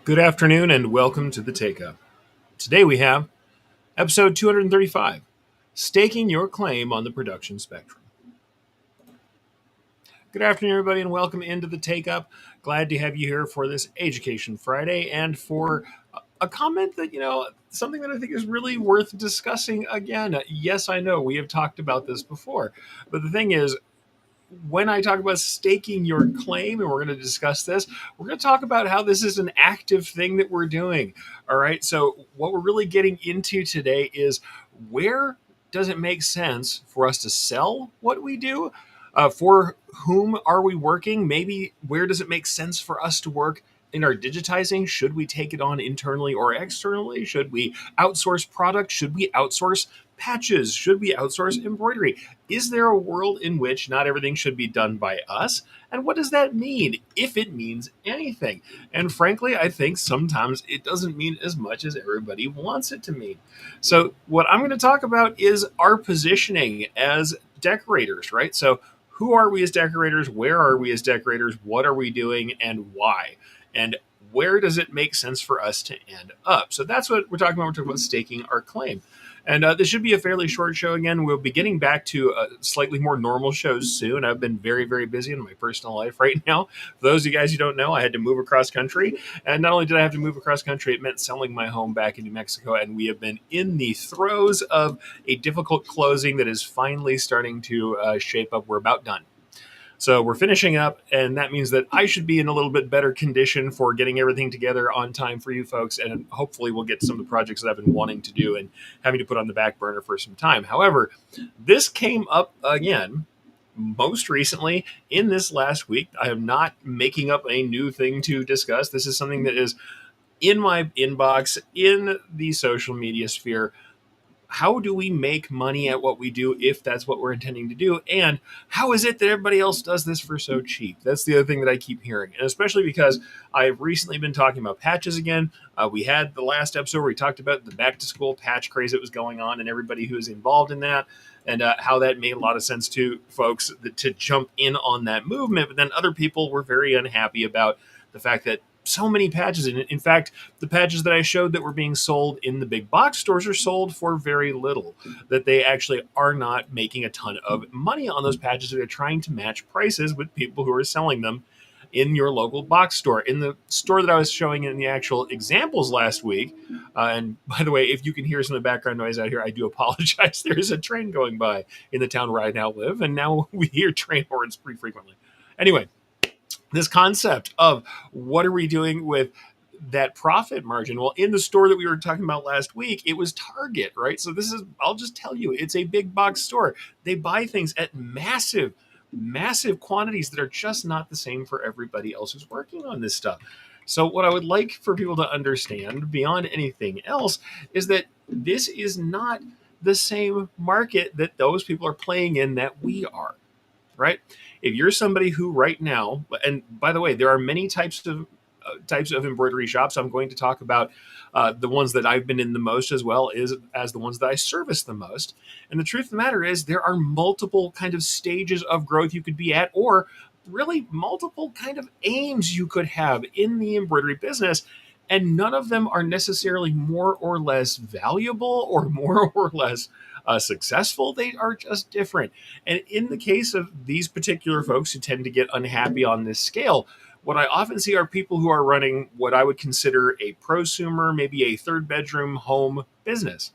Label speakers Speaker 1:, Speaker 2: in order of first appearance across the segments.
Speaker 1: Good afternoon and welcome to the Takeup. Today we have episode 235, Staking Your Claim on the Production Spectrum. Good afternoon, everybody, and welcome into the Takeup. Glad to have you here for this Education Friday and for a comment that, something that I think is really worth discussing again. Yes, I know we have talked about this before, but the thing is, when I talk about staking your claim, and we're going to discuss this, we're going to talk about how this is an active thing that we're doing. All right. So, what we're really getting into today is where does it make sense for us to sell what we do? For whom are we working? Maybe where does it make sense for us to work in our digitizing? Should we take it on internally or externally? Should we outsource product? Should we outsource patches? Should we outsource embroidery? Is there a world in which not everything should be done by us? And what does that mean, if it means anything? And frankly, I think sometimes it doesn't mean as much as everybody wants it to mean. So, what I'm going to talk about is our positioning as decorators, right? So, who are we as decorators? Where are we as decorators? What are we doing and why? And where does it make sense for us to end up? So that's what we're talking about. We're talking about staking our claim. And this should be a fairly short show again. We'll be getting back to slightly more normal shows soon. I've been very, very busy in my personal life right now. For those of you guys who don't know, I had to move across country. And not only did I have to move across country, it meant selling my home back in New Mexico. And we have been in the throes of a difficult closing that is finally starting to shape up. We're about done. So we're finishing up, and that means that I should be in a little bit better condition for getting everything together on time for you folks, and hopefully we'll get some of the projects that I've been wanting to do and having to put on the back burner for some time. However, this came up again most recently in this last week. I am not making up a new thing to discuss. This is something that is in my inbox, in the social media sphere. How do we make money at what we do if that's what we're intending to do? And how is it that everybody else does this for so cheap? That's the other thing that I keep hearing. And especially because I've recently been talking about patches again. We had the last episode where we talked about the back to school patch craze that was going on and everybody who was involved in that, and how that made a lot of sense to folks to jump in on that movement. But then other people were very unhappy about the fact that so many patches. And in fact, the patches that I showed that were being sold in the big box stores are sold for very little, that they actually are not making a ton of money on those patches. They're trying to match prices with people who are selling them in your local box store. In the store that I was showing in the actual examples last week, and by the way, if you can hear some of the background noise out here, I do apologize. There is a train going by in the town where I now live, and now we hear train horns pretty frequently. Anyway, this concept of what are we doing with that profit margin? Well, in the store that we were talking about last week, it was Target, right? So this is, I'll just tell you, it's a big box store. They buy things at massive, massive quantities that are just not the same for everybody else who's working on this stuff. So what I would like for people to understand beyond anything else is that this is not the same market that those people are playing in that we are, right? If you're somebody who right now, and by the way, there are many types of embroidery shops. I'm going to talk about the ones that I've been in the most, as well as the ones that I service the most. And the truth of the matter is, there are multiple kind of stages of growth you could be at, or really multiple kind of aims you could have in the embroidery business. And none of them are necessarily more or less valuable or more or less successful. They are just different. And in the case of these particular folks who tend to get unhappy on this scale, what I often see are people who are running what I would consider a prosumer, maybe a third bedroom home business.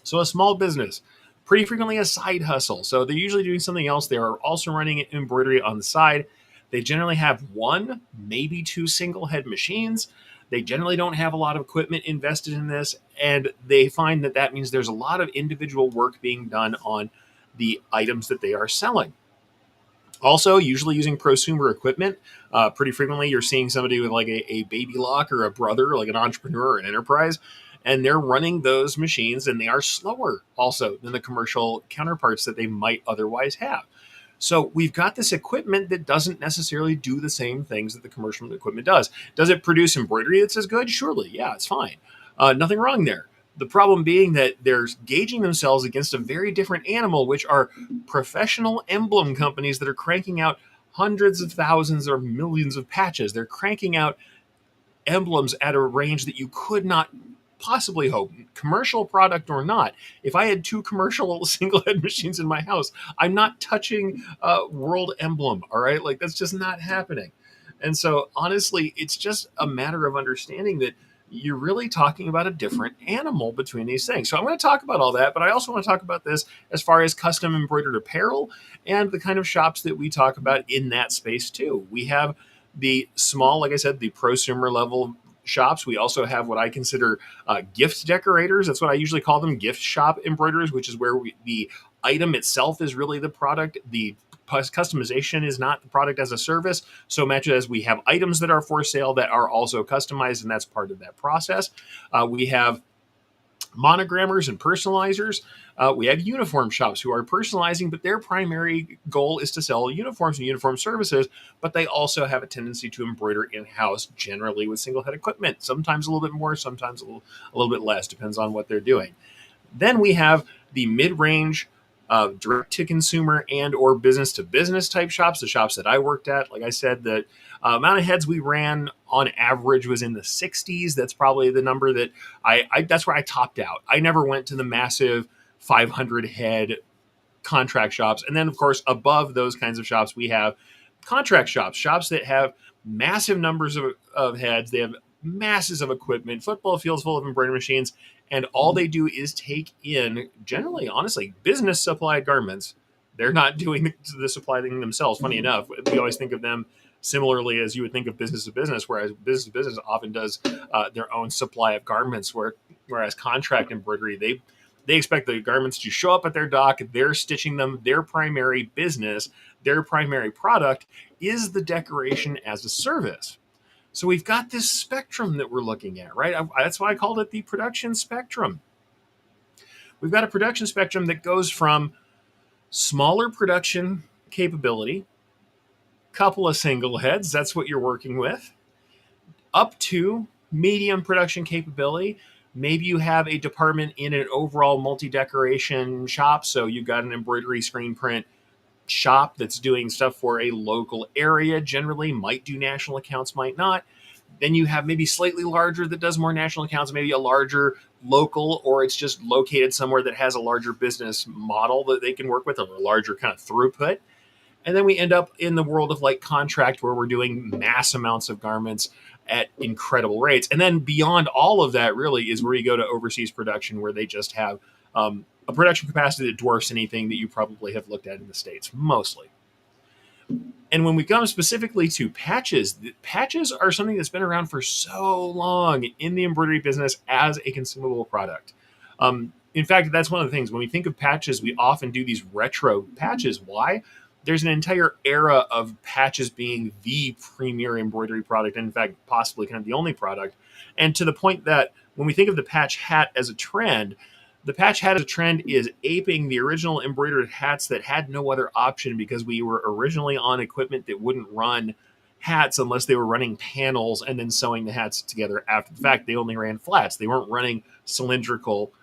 Speaker 1: So a small business, pretty frequently a side hustle. So they're usually doing something else. They are also running embroidery on the side. They generally have one, maybe two single head machines. They generally don't have a lot of equipment invested in this, and they find that that means there's a lot of individual work being done on the items that they are selling. Also, usually using prosumer equipment. Pretty frequently, you're seeing somebody with like a baby lock or a brother, like an entrepreneur or an enterprise, and they're running those machines, and they are slower also than the commercial counterparts that they might otherwise have. So we've got this equipment that doesn't necessarily do the same things that the commercial equipment does. Does it produce embroidery that's as good? Surely, yeah, it's fine. Nothing wrong there. The problem being that they're gauging themselves against a very different animal, which are professional emblem companies that are cranking out hundreds of thousands or millions of patches. They're cranking out emblems at a range that you could not possibly hope, commercial product or not. If I had two commercial single head machines in my house, I'm not touching world emblem. All right, like that's just not happening. And so honestly, it's just a matter of understanding that you're really talking about a different animal between these things. So I'm going to talk about all that, but I also want to talk about this as far as custom embroidered apparel and the kind of shops that we talk about in that space too. We have the small, like I said, the prosumer level shops. We also have what I consider gift decorators. That's what I usually call them, gift shop embroiderers, which is where the item itself is really the product. The customization is not the product as a service so much as we have items that are for sale that are also customized, and that's part of that process. We have monogrammers and personalizers. We have uniform shops who are personalizing, but their primary goal is to sell uniforms and uniform services, but they also have a tendency to embroider in-house, generally with single-head equipment, sometimes a little bit more, sometimes a little bit less, depends on what they're doing. Then we have the mid-range direct to consumer and or business to business type shops, the shops that I worked at. Like I said, the amount of heads we ran on average was in the 60s. That's probably the number that that's where I topped out. I never went to the massive 500 head contract shops. And then, of course, above those kinds of shops, we have contract shops, shops that have massive numbers of heads. They have masses of equipment, football fields full of embroidery machines, and all they do is take in, generally, honestly, business supplied garments. They're not doing the supplying themselves. Funny enough, we always think of them similarly as you would think of business to business, whereas business to business often does their own supply of garments, whereas contract embroidery, they expect the garments to show up at their dock, they're stitching them, their primary business, their primary product is the decoration as a service. So we've got this spectrum that we're looking at, right? That's why I called it the production spectrum. We've got a production spectrum that goes from smaller production capability, couple of single heads, that's what you're working with, up to medium production capability. Maybe you have a department in an overall multi-decoration shop, so you've got an embroidery screen print shop that's doing stuff for a local area, generally might do national accounts, might not. Then you have maybe slightly larger that does more national accounts, maybe a larger local, or it's just located somewhere that has a larger business model that they can work with, or a larger kind of throughput. And then we end up in the world of like contract, where we're doing mass amounts of garments at incredible rates. And then beyond all of that really is where you go to overseas production, where they just have a production capacity that dwarfs anything that you probably have looked at in the States, mostly. And when we come specifically to patches, patches are something that's been around for so long in the embroidery business as a consumable product. In fact, that's one of the things. When we think of patches, we often do these retro patches. Why? There's an entire era of patches being the premier embroidery product, and in fact, possibly kind of the only product. And to the point that when we think of the patch hat as a trend, the patch hat as a trend is aping the original embroidered hats that had no other option because we were originally on equipment that wouldn't run hats unless they were running panels and then sewing the hats together after the fact. They only ran flats. They weren't running cylindrical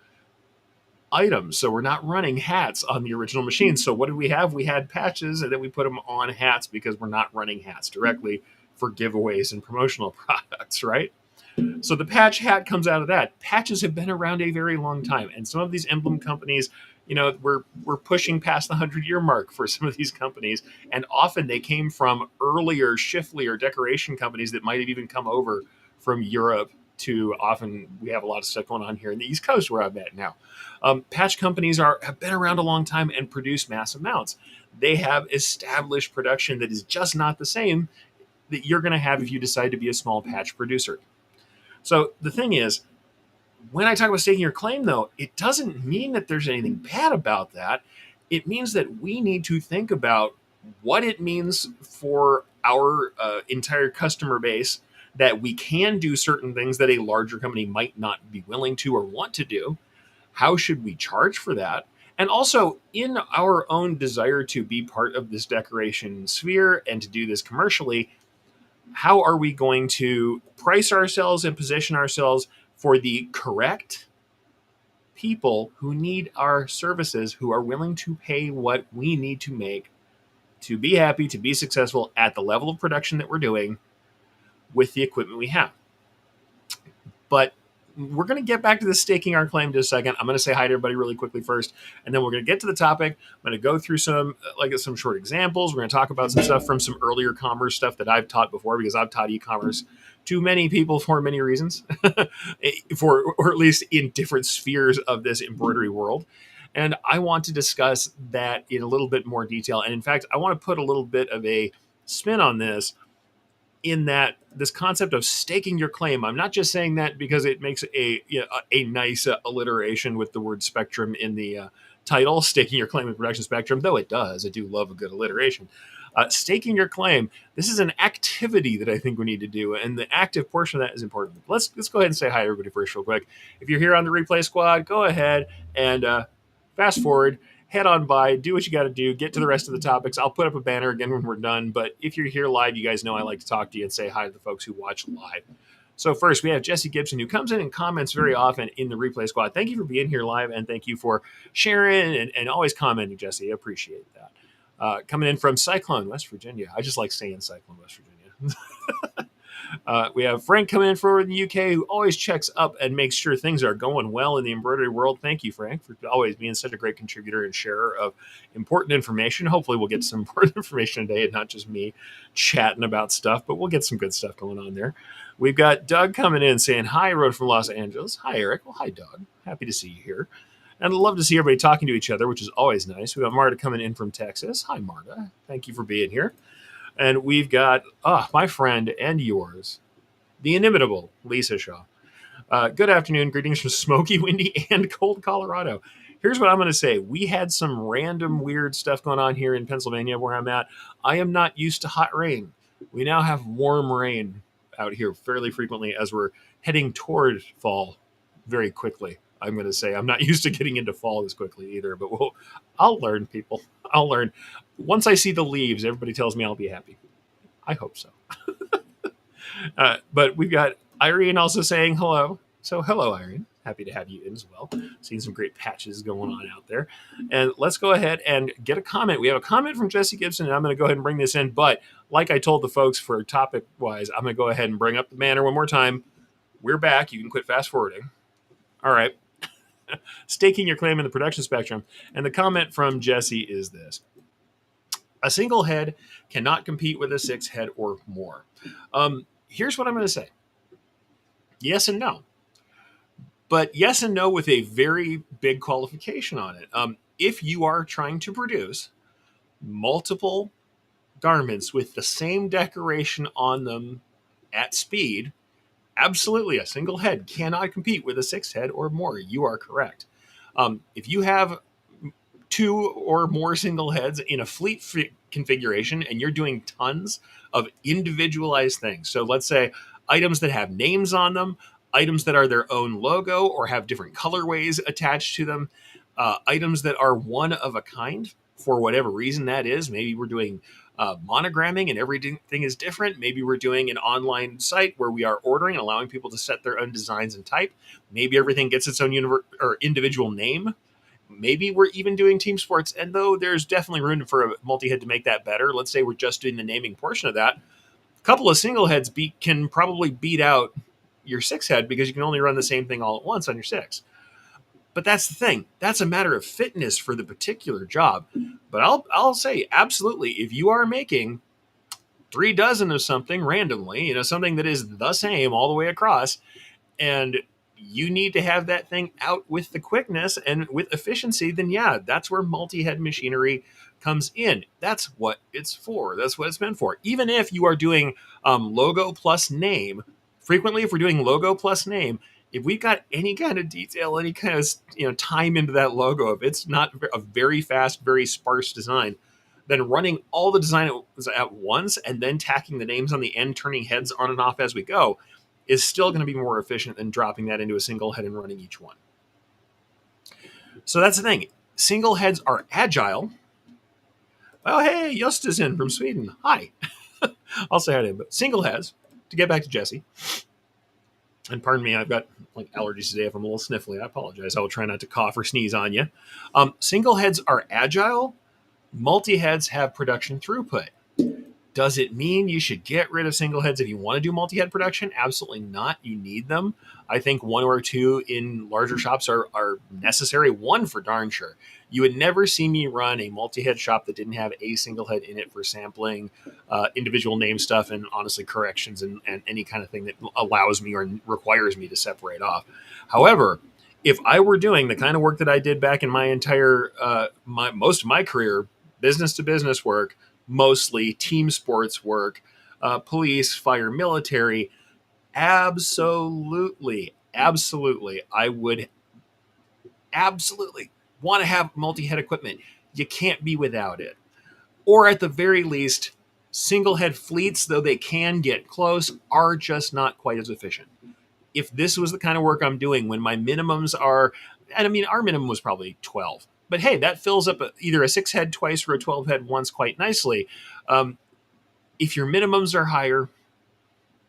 Speaker 1: items. So we're not running hats on the original machine. So what did we have? We had patches, and then we put them on hats because we're not running hats directly for giveaways and promotional products, right? So the patch hat comes out of that. Patches have been around a very long time, and some of these emblem companies, we're pushing past the 100-year mark for some of these companies, and often they came from earlier Shifley or decoration companies that might have even come over from Europe. To often we have a lot of stuff going on here in the East Coast where I'm at now. Patch companies have been around a long time and produce mass amounts. They have established production that is just not the same that you're going to have if you decide to be a small patch producer. So the thing is, when I talk about staking your claim, though, it doesn't mean that there's anything bad about that. It means that we need to think about what it means for our entire customer base, that we can do certain things that a larger company might not be willing to or want to do. How should we charge for that? And also, in our own desire to be part of this decoration sphere and to do this commercially, how are we going to price ourselves and position ourselves for the correct people who need our services, who are willing to pay what we need to make to be happy, to be successful at the level of production that we're doing with the equipment we have? But we're going to get back to the staking our claim in a second. I'm going to say hi to everybody really quickly first, and then we're going to get to the topic. I'm going to go through some short examples. We're going to talk about some stuff from some earlier commerce stuff that I've taught before, because I've taught e-commerce to many people for many reasons, or at least in different spheres of this embroidery world. And I want to discuss that in a little bit more detail. And in fact, I want to put a little bit of a spin on this, in that this concept of staking your claim. I'm not just saying that because it makes a nice alliteration with the word spectrum in the title, staking your claim in production spectrum, though it does. I do love a good alliteration. Staking your claim, this is an activity that I think we need to do, and the active portion of that is important. Let's go ahead and say hi, everybody, first, real quick. If you're here on the replay squad, go ahead and fast forward, head on by, do what you got to do, get to the rest of the topics. I'll put up a banner again when we're done, but if you're here live, you guys know I like to talk to you and say hi to the folks who watch live. So first, we have Jesse Gibson, who comes in and comments very often in the replay squad. Thank you for being here live, and thank you for sharing and always commenting, Jesse. I appreciate that. Coming in from Cyclone, West Virginia. I just like saying Cyclone, West Virginia. We have Frank coming in from the UK, who always checks up and makes sure things are going well in the embroidery world. Thank you, Frank, for always being such a great contributor and sharer of important information. Hopefully we'll get some important information today and not just me chatting about stuff, but we'll get some good stuff going on there. We've got Doug coming in saying, hi, Road from Los Angeles. Hi, Eric. Well, hi, Doug. Happy to see you here. And I'd love to see everybody talking to each other, which is always nice. We've got Marta coming in from Texas. Hi, Marta. Thank you for being here. And we've got my friend and yours, the inimitable Lisa Shaw. Good afternoon. Greetings from smoky, windy, and cold Colorado. Here's what I'm going to say. We had some random weird stuff going on here in Pennsylvania where I'm at. I am not used to hot rain. We now have warm rain out here fairly frequently as we're heading toward fall very quickly. I'm going to say I'm not used to getting into fall this quickly either, but I'll learn, people. I'll learn. Once I see the leaves, everybody tells me I'll be happy. I hope so. But we've got Irene also saying hello. So hello, Irene. Happy to have you in as well. Seeing some great patches going on out there. And let's go ahead and get a comment. We have a comment from Jesse Gibson, and I'm going to go ahead and bring this in. But like I told the folks for topic-wise, I'm going to go ahead and bring up the banner one more time. We're back. You can quit fast forwarding. All right. Staking your claim in the production spectrum. And the comment from Jesse is this. A single head cannot compete with a 6 head or more. Here's what I'm going to say. Yes and no. But yes and no with a very big qualification on it. If you are trying to produce multiple garments with the same decoration on them at speed, absolutely, a single head cannot compete with a 6 head or more. You are correct. If you have 2 or more single heads in a fleet configuration and you're doing tons of individualized things, so let's say items that have names on them, items that are their own logo or have different colorways attached to them, items that are one of a kind for whatever reason that is. Maybe we're doing monogramming and everything is different. Maybe we're doing an online site where we are ordering and allowing people to set their own designs and type. Maybe everything gets its own or individual name. Maybe we're even doing team sports. And though there's definitely room for a multi-head to make that better, let's say we're just doing the naming portion of that. A couple of single heads can probably beat out your 6 head because you can only run the same thing all at once on your 6. But that's the thing. That's a matter of fitness for the particular job. But I'll say absolutely, if you are making 3 dozen of something randomly, something that is the same all the way across, and you need to have that thing out with the quickness and with efficiency, then yeah, that's where multi-head machinery comes in. That's what it's for. That's what it's meant for. Even if you are doing logo plus name, frequently if we're doing logo plus name, if we've got any kind of detail, any kind of time into that logo, if it's not a very fast, very sparse design, then running all the design at once and then tacking the names on the end, turning heads on and off as we go, is still going to be more efficient than dropping that into a single head and running each one. So that's the thing. Single heads are agile. Oh, hey, Justus in from Sweden. Hi. I'll say hi to him. But single heads, to get back to Jesse, and pardon me, I've got allergies today if I'm a little sniffly. I apologize. I will try not to cough or sneeze on you. Single heads are agile. Multi-heads have production throughput. Does it mean you should get rid of single heads if you want to do multi-head production? Absolutely not. You need them. I think one or two in larger shops are necessary. One for darn sure. You would never see me run a multi-head shop that didn't have a single head in it for sampling, individual name stuff, and honestly corrections and any kind of thing that allows me or requires me to separate off. However, if I were doing the kind of work that I did back in my entire most of my career, business to business work, mostly team sports work, police, fire, military, absolutely, I would absolutely want to have multi-head equipment. You can't be without it. Or at the very least, single head fleets, though they can get close, are just not quite as efficient. If this was the kind of work I'm doing when my minimums are, and I mean, our minimum was probably 12, but hey, that fills up either a 6 head twice or a 12 head once quite nicely. If your minimums are higher,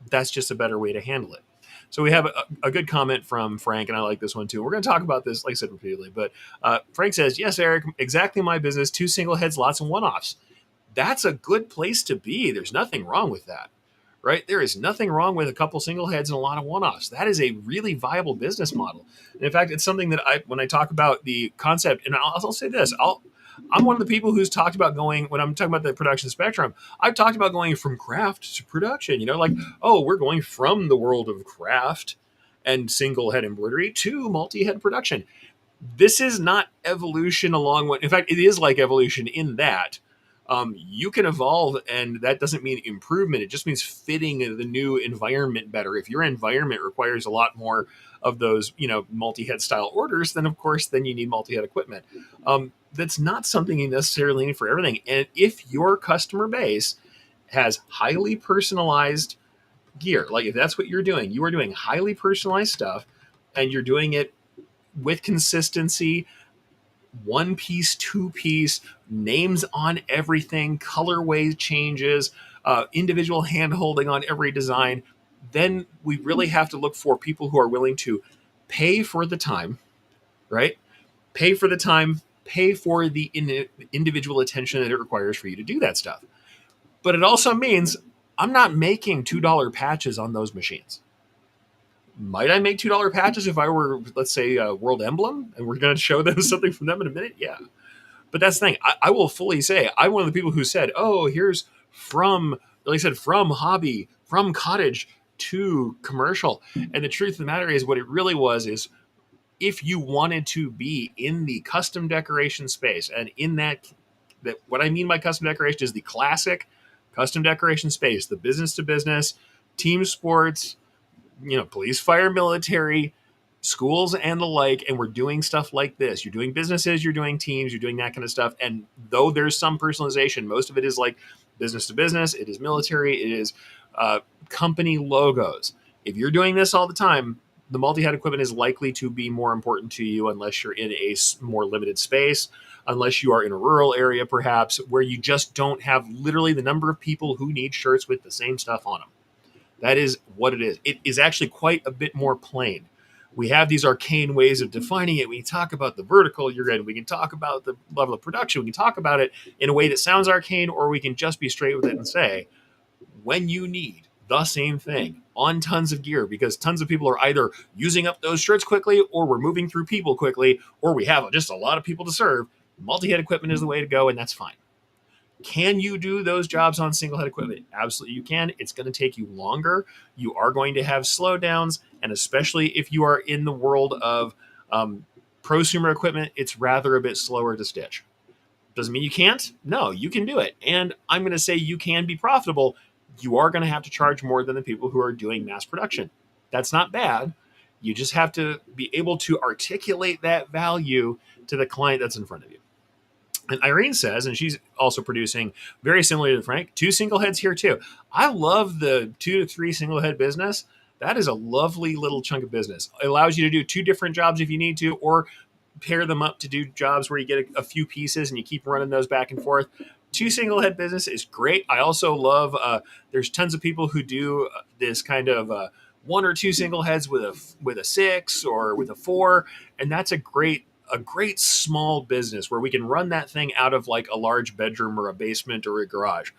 Speaker 1: that's just a better way to handle it. So we have a good comment from Frank, and I like this one too. We're going to talk about this, like I said, repeatedly, but Frank says, yes, Eric, exactly my business, 2 single heads, lots of one-offs. That's a good place to be. There's nothing wrong with that, right? There is nothing wrong with a couple single heads and a lot of one-offs. That is a really viable business model. And in fact, it's something that when I talk about the concept, and I'll say this, I'm one of the people who's talked about going, when I'm talking about the production spectrum, I've talked about going from craft to production, like, oh, we're going from the world of craft and single head embroidery to multi-head production. This is not evolution along what, in fact, it is like evolution in that you can evolve, and that doesn't mean improvement. It just means fitting the new environment better. If your environment requires a lot more of those, multi-head style orders, then of course, then you need multi-head equipment. That's not something you necessarily need for everything. And if your customer base has highly personalized gear, like if that's what you're doing, you are doing highly personalized stuff, and you're doing it with consistency, one piece, two piece, names on everything, colorway changes, individual hand holding on every design, then we really have to look for people who are willing to pay for the time, right? Pay for the time, pay for the individual attention that it requires for you to do that stuff. But it also means I'm not making $2 patches on those machines. Might I make $2 patches if I were, let's say, a World Emblem, and we're going to show them something from them in a minute? Yeah. But that's the thing. I will fully say I'm one of the people who said, oh, here's from, like I said, from hobby, from cottage to commercial. And the truth of the matter is what it really was is if you wanted to be in the custom decoration space, and in that what I mean by custom decoration is the classic custom decoration space, the business to business, team sports, police, fire, military, schools, and the like, and we're doing stuff like this. You're doing businesses, you're doing teams, you're doing that kind of stuff. And though there's some personalization, most of it is like business to business, it is military, it is company logos. If you're doing this all the time, the multi-head equipment is likely to be more important to you unless you're in a more limited space, unless you are in a rural area, perhaps, where you just don't have literally the number of people who need shirts with the same stuff on them. That is what it is. It is actually quite a bit more plain. We have these arcane ways of defining it. We can talk about the vertical you're in. We can talk about the level of production. We can talk about it in a way that sounds arcane, or we can just be straight with it and say, when you need the same thing on tons of gear, because tons of people are either using up those shirts quickly, or we're moving through people quickly, or we have just a lot of people to serve, multi-head equipment is the way to go, and that's fine. Can you do those jobs on single head equipment? Absolutely, you can. It's going to take you longer. You are going to have slowdowns, and especially if you are in the world of prosumer equipment, it's rather a bit slower to stitch. Doesn't mean you can't. No, you can do it. And I'm going to say you can be profitable. You are going to have to charge more than the people who are doing mass production. That's not bad. You just have to be able to articulate that value to the client that's in front of you. And Irene says, and she's also producing very similar to Frank, 2 single heads here too. I love the 2 to 3 single head business. That is a lovely little chunk of business. It allows you to do 2 different jobs if you need to, or pair them up to do jobs where you get a few pieces and you keep running those back and forth. 2 single head business is great. I also love, there's tons of people who do this kind of 1 or 2 single heads with a 6 or with a 4. And that's a great small business where we can run that thing out of like a large bedroom or a basement or a garage.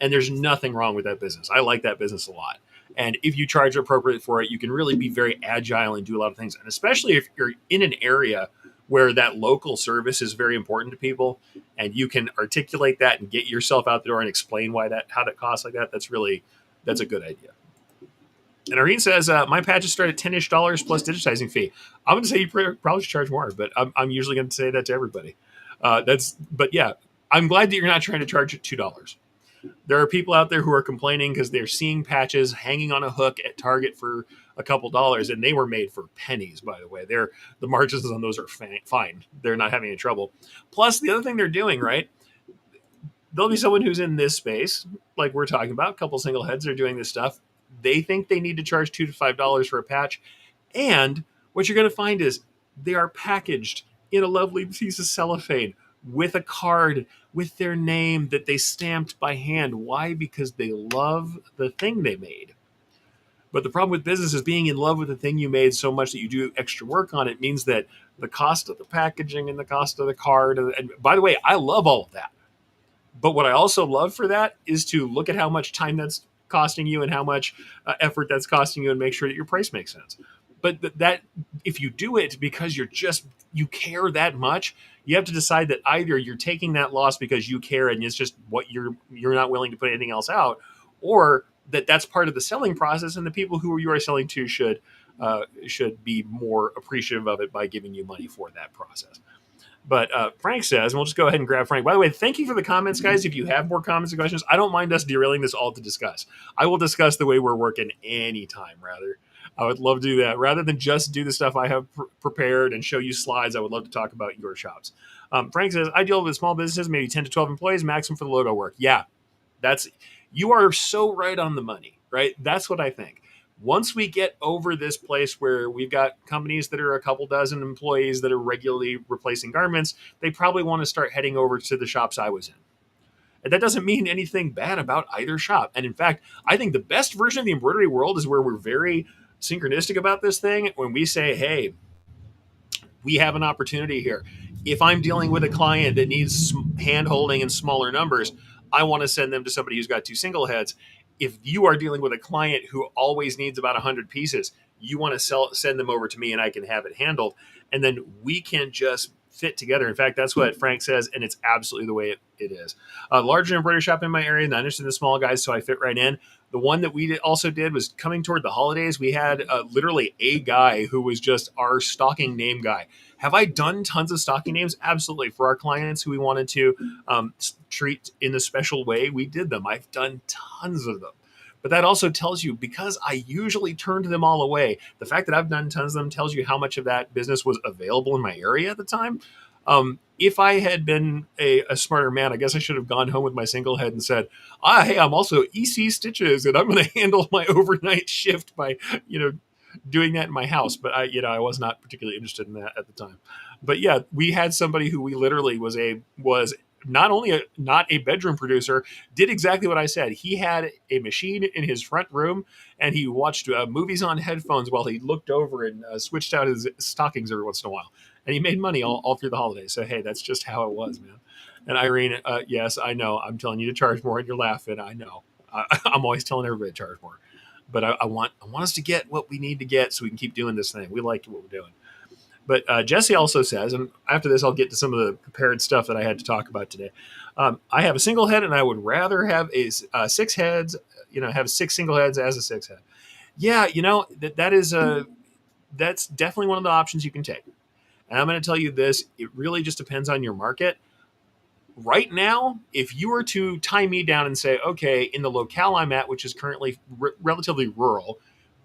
Speaker 1: And there's nothing wrong with that business. I like that business a lot. And if you charge appropriate for it, you can really be very agile and do a lot of things. And especially if you're in an area where that local service is very important to people, and you can articulate that and get yourself out the door and explain why that, how that costs like that. That's a good idea. And Irene says, my patches start at $10-ish plus digitizing fee. I'm going to say you probably should charge more, but I'm usually going to say that to everybody. But yeah, I'm glad that you're not trying to charge $2. There are people out there who are complaining because they're seeing patches hanging on a hook at Target for a couple dollars, and they were made for pennies, by the way. The margins on those are fine. They're not having any trouble. Plus, the other thing they're doing, right? There'll be someone who's in this space, like we're talking about, a couple single heads are doing this stuff. They think they need to charge $2 to $5 for a patch. And what you're going to find is they are packaged in a lovely piece of cellophane with a card with their name that they stamped by hand. Why? Because they love the thing they made. But the problem with business is being in love with the thing you made so much that you do extra work on it means that the cost of the packaging and the cost of the card. And by the way, I love all of that. But what I also love for that is to look at how much time that's costing you and how much effort that's costing you and make sure that your price makes sense. But that if you do it because you care that much, you have to decide that either you're taking that loss because you care and it's just what you're not willing to put anything else out, or that's part of the selling process, and the people who you are selling to should be more appreciative of it by giving you money for that process. But Frank says, and we'll just go ahead and grab Frank. By the way, thank you for the comments, guys. If you have more comments and questions, I don't mind us derailing this all to discuss. I will discuss the way we're working anytime, rather. I would love to do that. Rather than just do the stuff I have prepared and show you slides, I would love to talk about your shops. Frank says, I deal with small businesses, maybe 10 to 12 employees, maximum for the logo work. Yeah, you are so right on the money, right? That's what I think. Once we get over this place where we've got companies that are a couple dozen employees that are regularly replacing garments, they probably want to start heading over to the shops I was in. And that doesn't mean anything bad about either shop. And in fact, I think the best version of the embroidery world is where we're very synchronistic about this thing. When we say, hey, we have an opportunity here. If I'm dealing with a client that needs hand holding and smaller numbers, I want to send them to somebody who's got two single heads. If you are dealing with a client who always needs about 100 pieces, you want to send them over to me and I can have it handled. And then we can just fit together. In fact, that's what Frank says, and it's absolutely the way it is. A larger embroidery shop in my area, not interested in the small guys, so I fit right in. The one that we also did was coming toward the holidays. We had literally a guy who was just our stocking name guy. Have I done tons of stocking names? Absolutely. For our clients who we wanted to treat in a special way, we did them. I've done tons of them. But that also tells you, because I usually turned them all away, the fact that I've done tons of them tells you how much of that business was available in my area at the time. If I had been a smarter man, I guess I should have gone home with my single head and said, hey, I'm also EC Stitches, and I'm going to handle my overnight shift by, doing that in my house. But I was not particularly interested in that at the time. But yeah, we had somebody who we literally was not only not a bedroom producer, did exactly what I said. He had a machine in his front room, and he watched movies on headphones while he looked over and switched out his stockings every once in a while. And he made money all through the holidays. So, hey, that's just how it was, man. And Irene, yes, I know. I'm telling you to charge more, and you're laughing. I know. I'm always telling everybody to charge more. But I want us to get what we need to get so we can keep doing this thing. We like what we're doing. But Jesse also says, and after this, I'll get to some of the prepared stuff that I had to talk about today. I have a single head, and I would rather have six heads, have six single heads as a six head. Yeah, that's definitely one of the options you can take. And I'm going to tell you this, it really just depends on your market. Right now, if you were to tie me down and say, okay, in the locale I'm at, which is currently relatively rural,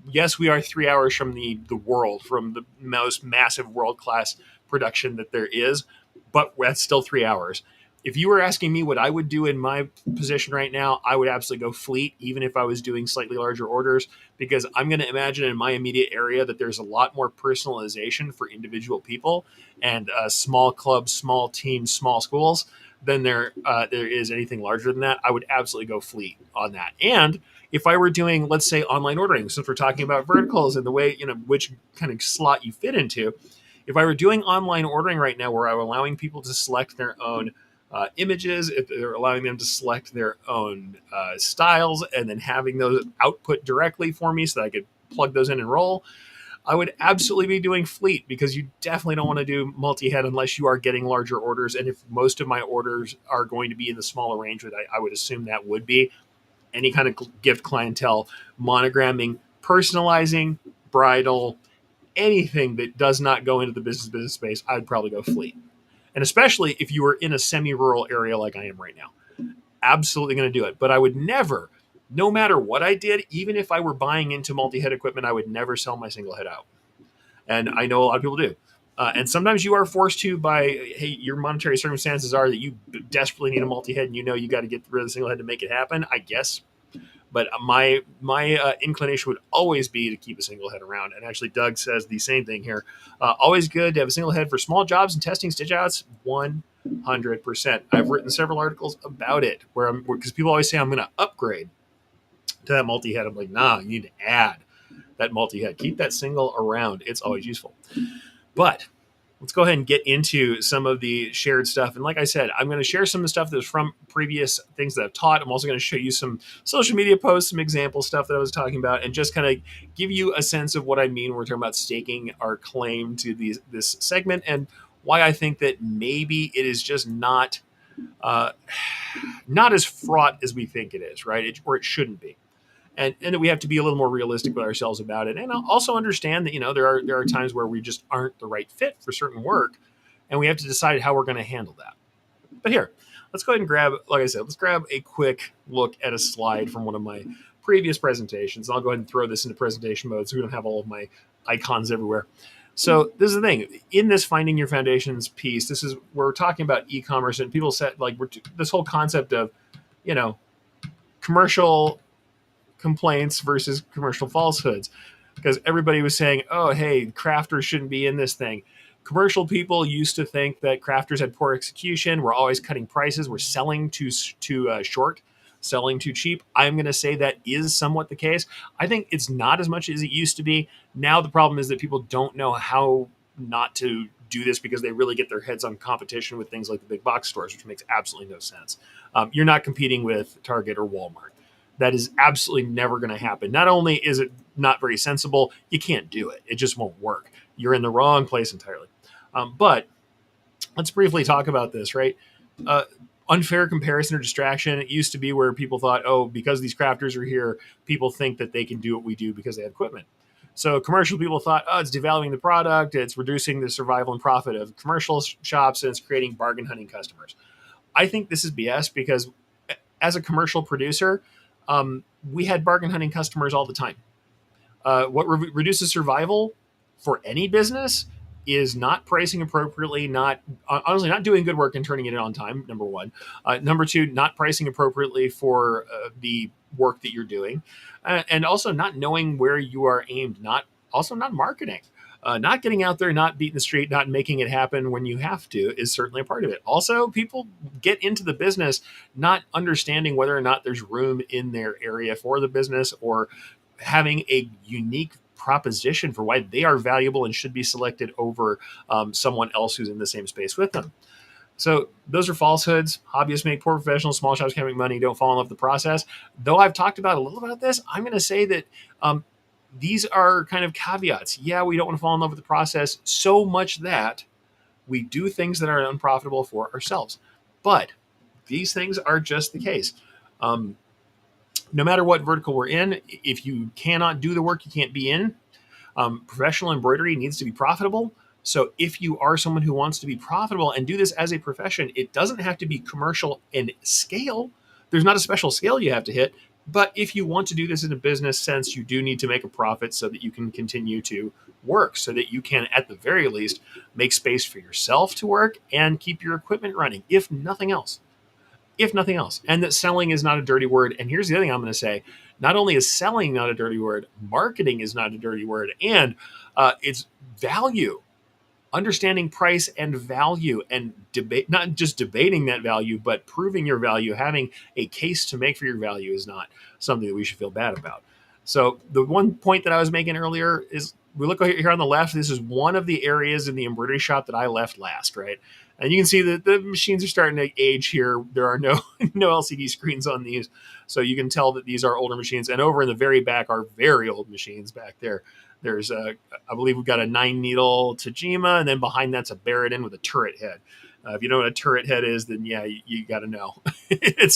Speaker 1: yes, we are 3 hours from the world, from the most massive world-class production that there is, but that's still 3 hours. If you were asking me what I would do in my position right now, I would absolutely go fleet, even if I was doing slightly larger orders, because I'm going to imagine in my immediate area that there's a lot more personalization for individual people and small clubs, small teams, small schools than there is anything larger than that. I would absolutely go fleet on that. And if I were doing, let's say, online ordering, since we're talking about verticals and the way, which kind of slot you fit into, if I were doing online ordering right now where I'm allowing people to select their own images, if they're allowing them to select their own styles and then having those output directly for me so that I could plug those in and roll, I would absolutely be doing fleet, because you definitely don't want to do multi-head unless you are getting larger orders. And if most of my orders are going to be in the smaller range, that I would assume that would be any kind of gift clientele, monogramming, personalizing, bridal, anything that does not go into the business space, I'd probably go fleet. And especially if you were in a semi-rural area like I am right now, absolutely going to do it. But I would never, no matter what I did, even if I were buying into multi-head equipment, I would never sell my single head out. And I know a lot of people do. And sometimes you are forced to by, hey, your monetary circumstances are that you desperately need a multi-head and you know you got to get rid of the single head to make it happen, I guess. But my inclination would always be to keep a single head around. And actually, Doug says the same thing here. Always good to have a single head for small jobs and testing stitch outs. 100%. I've written several articles about it because people always say I'm going to upgrade to that multi head. I'm like, nah, you need to add that multi head. Keep that single around. It's always useful. But let's go ahead and get into some of the shared stuff. And like I said, I'm going to share some of the stuff that's from previous things that I've taught. I'm also going to show you some social media posts, some example stuff that I was talking about, and just kind of give you a sense of what I mean when we're talking about staking our claim to this segment, and why I think that maybe it is just not as fraught as we think it is, right? Or it shouldn't be. And we have to be a little more realistic with ourselves about it, and also understand that there are times where we just aren't the right fit for certain work, and we have to decide how we're going to handle that. But here, let's go ahead and grab, like I said, let's grab a quick look at a slide from one of my previous presentations. I'll go ahead and throw this into presentation mode so we don't have all of my icons everywhere. So this is the thing. In this Finding Your Foundations piece, we're talking about e-commerce, and people said this whole concept of commercial complaints versus commercial falsehoods, because everybody was saying, oh, hey, crafters shouldn't be in this thing. Commercial people used to think that crafters had poor execution. We're always cutting prices. We're selling too short, selling too cheap. I'm going to say that is somewhat the case. I think it's not as much as it used to be. Now the problem is that people don't know how not to do this, because they really get their heads on competition with things like the big box stores, which makes absolutely no sense. You're not competing with Target or Walmart. That is absolutely never going to happen. Not only is it not very sensible, you can't do it. It just won't work. You're in the wrong place entirely. But let's briefly talk about this, right? Unfair comparison or distraction. It used to be where people thought, oh, because these crafters are here, people think that they can do what we do because they have equipment. So commercial people thought, oh, it's devaluing the product, it's reducing the survival and profit of commercial shops, and it's creating bargain hunting customers. I think this is BS, because as a commercial producer, we had bargain hunting customers all the time. What reduces survival for any business is not pricing appropriately, not doing good work and turning it in on time, number one. Number two, not pricing appropriately for the work that you're doing. And also not knowing where you are aimed, not marketing. Not getting out there, not beating the street, not making it happen when you have to is certainly a part of it. Also, people get into the business not understanding whether or not there's room in their area for the business, or having a unique proposition for why they are valuable and should be selected over someone else who's in the same space with them. So those are falsehoods. Hobbyists make poor professionals. Small shops can't make money. Don't fall in love with the process. Though I've talked about a little about this, I'm going to say that these are kind of caveats. Yeah, we don't want to fall in love with the process so much that we do things that are unprofitable for ourselves. But these things are just the case. No matter what vertical we're in, if you cannot do the work you can't be in, professional embroidery needs to be profitable. So if you are someone who wants to be profitable and do this as a profession, it doesn't have to be commercial in scale. There's not a special scale you have to hit. But if you want to do this in a business sense, you do need to make a profit so that you can continue to work, so that you can, at the very least, make space for yourself to work and keep your equipment running, if nothing else. If nothing else. And that selling is not a dirty word. And here's the other thing I'm going to say. Not only is selling not a dirty word, marketing is not a dirty word. And it's value. Understanding price and value, and debate, not just debating that value, but proving your value, having a case to make for your value, is not something that we should feel bad about. So the one point that I was making earlier is, we look here on the left, this is one of the areas in the embroidery shop that I left last, right? And you can see that the machines are starting to age here. There are no no LCD screens on these, so you can tell that these are older machines. And over in the very back are very old machines back there. There's a, I believe we've got a 9 needle Tajima, and then behind that's a Barrett with a turret head. If you know what a turret head is, then yeah, you got to know. It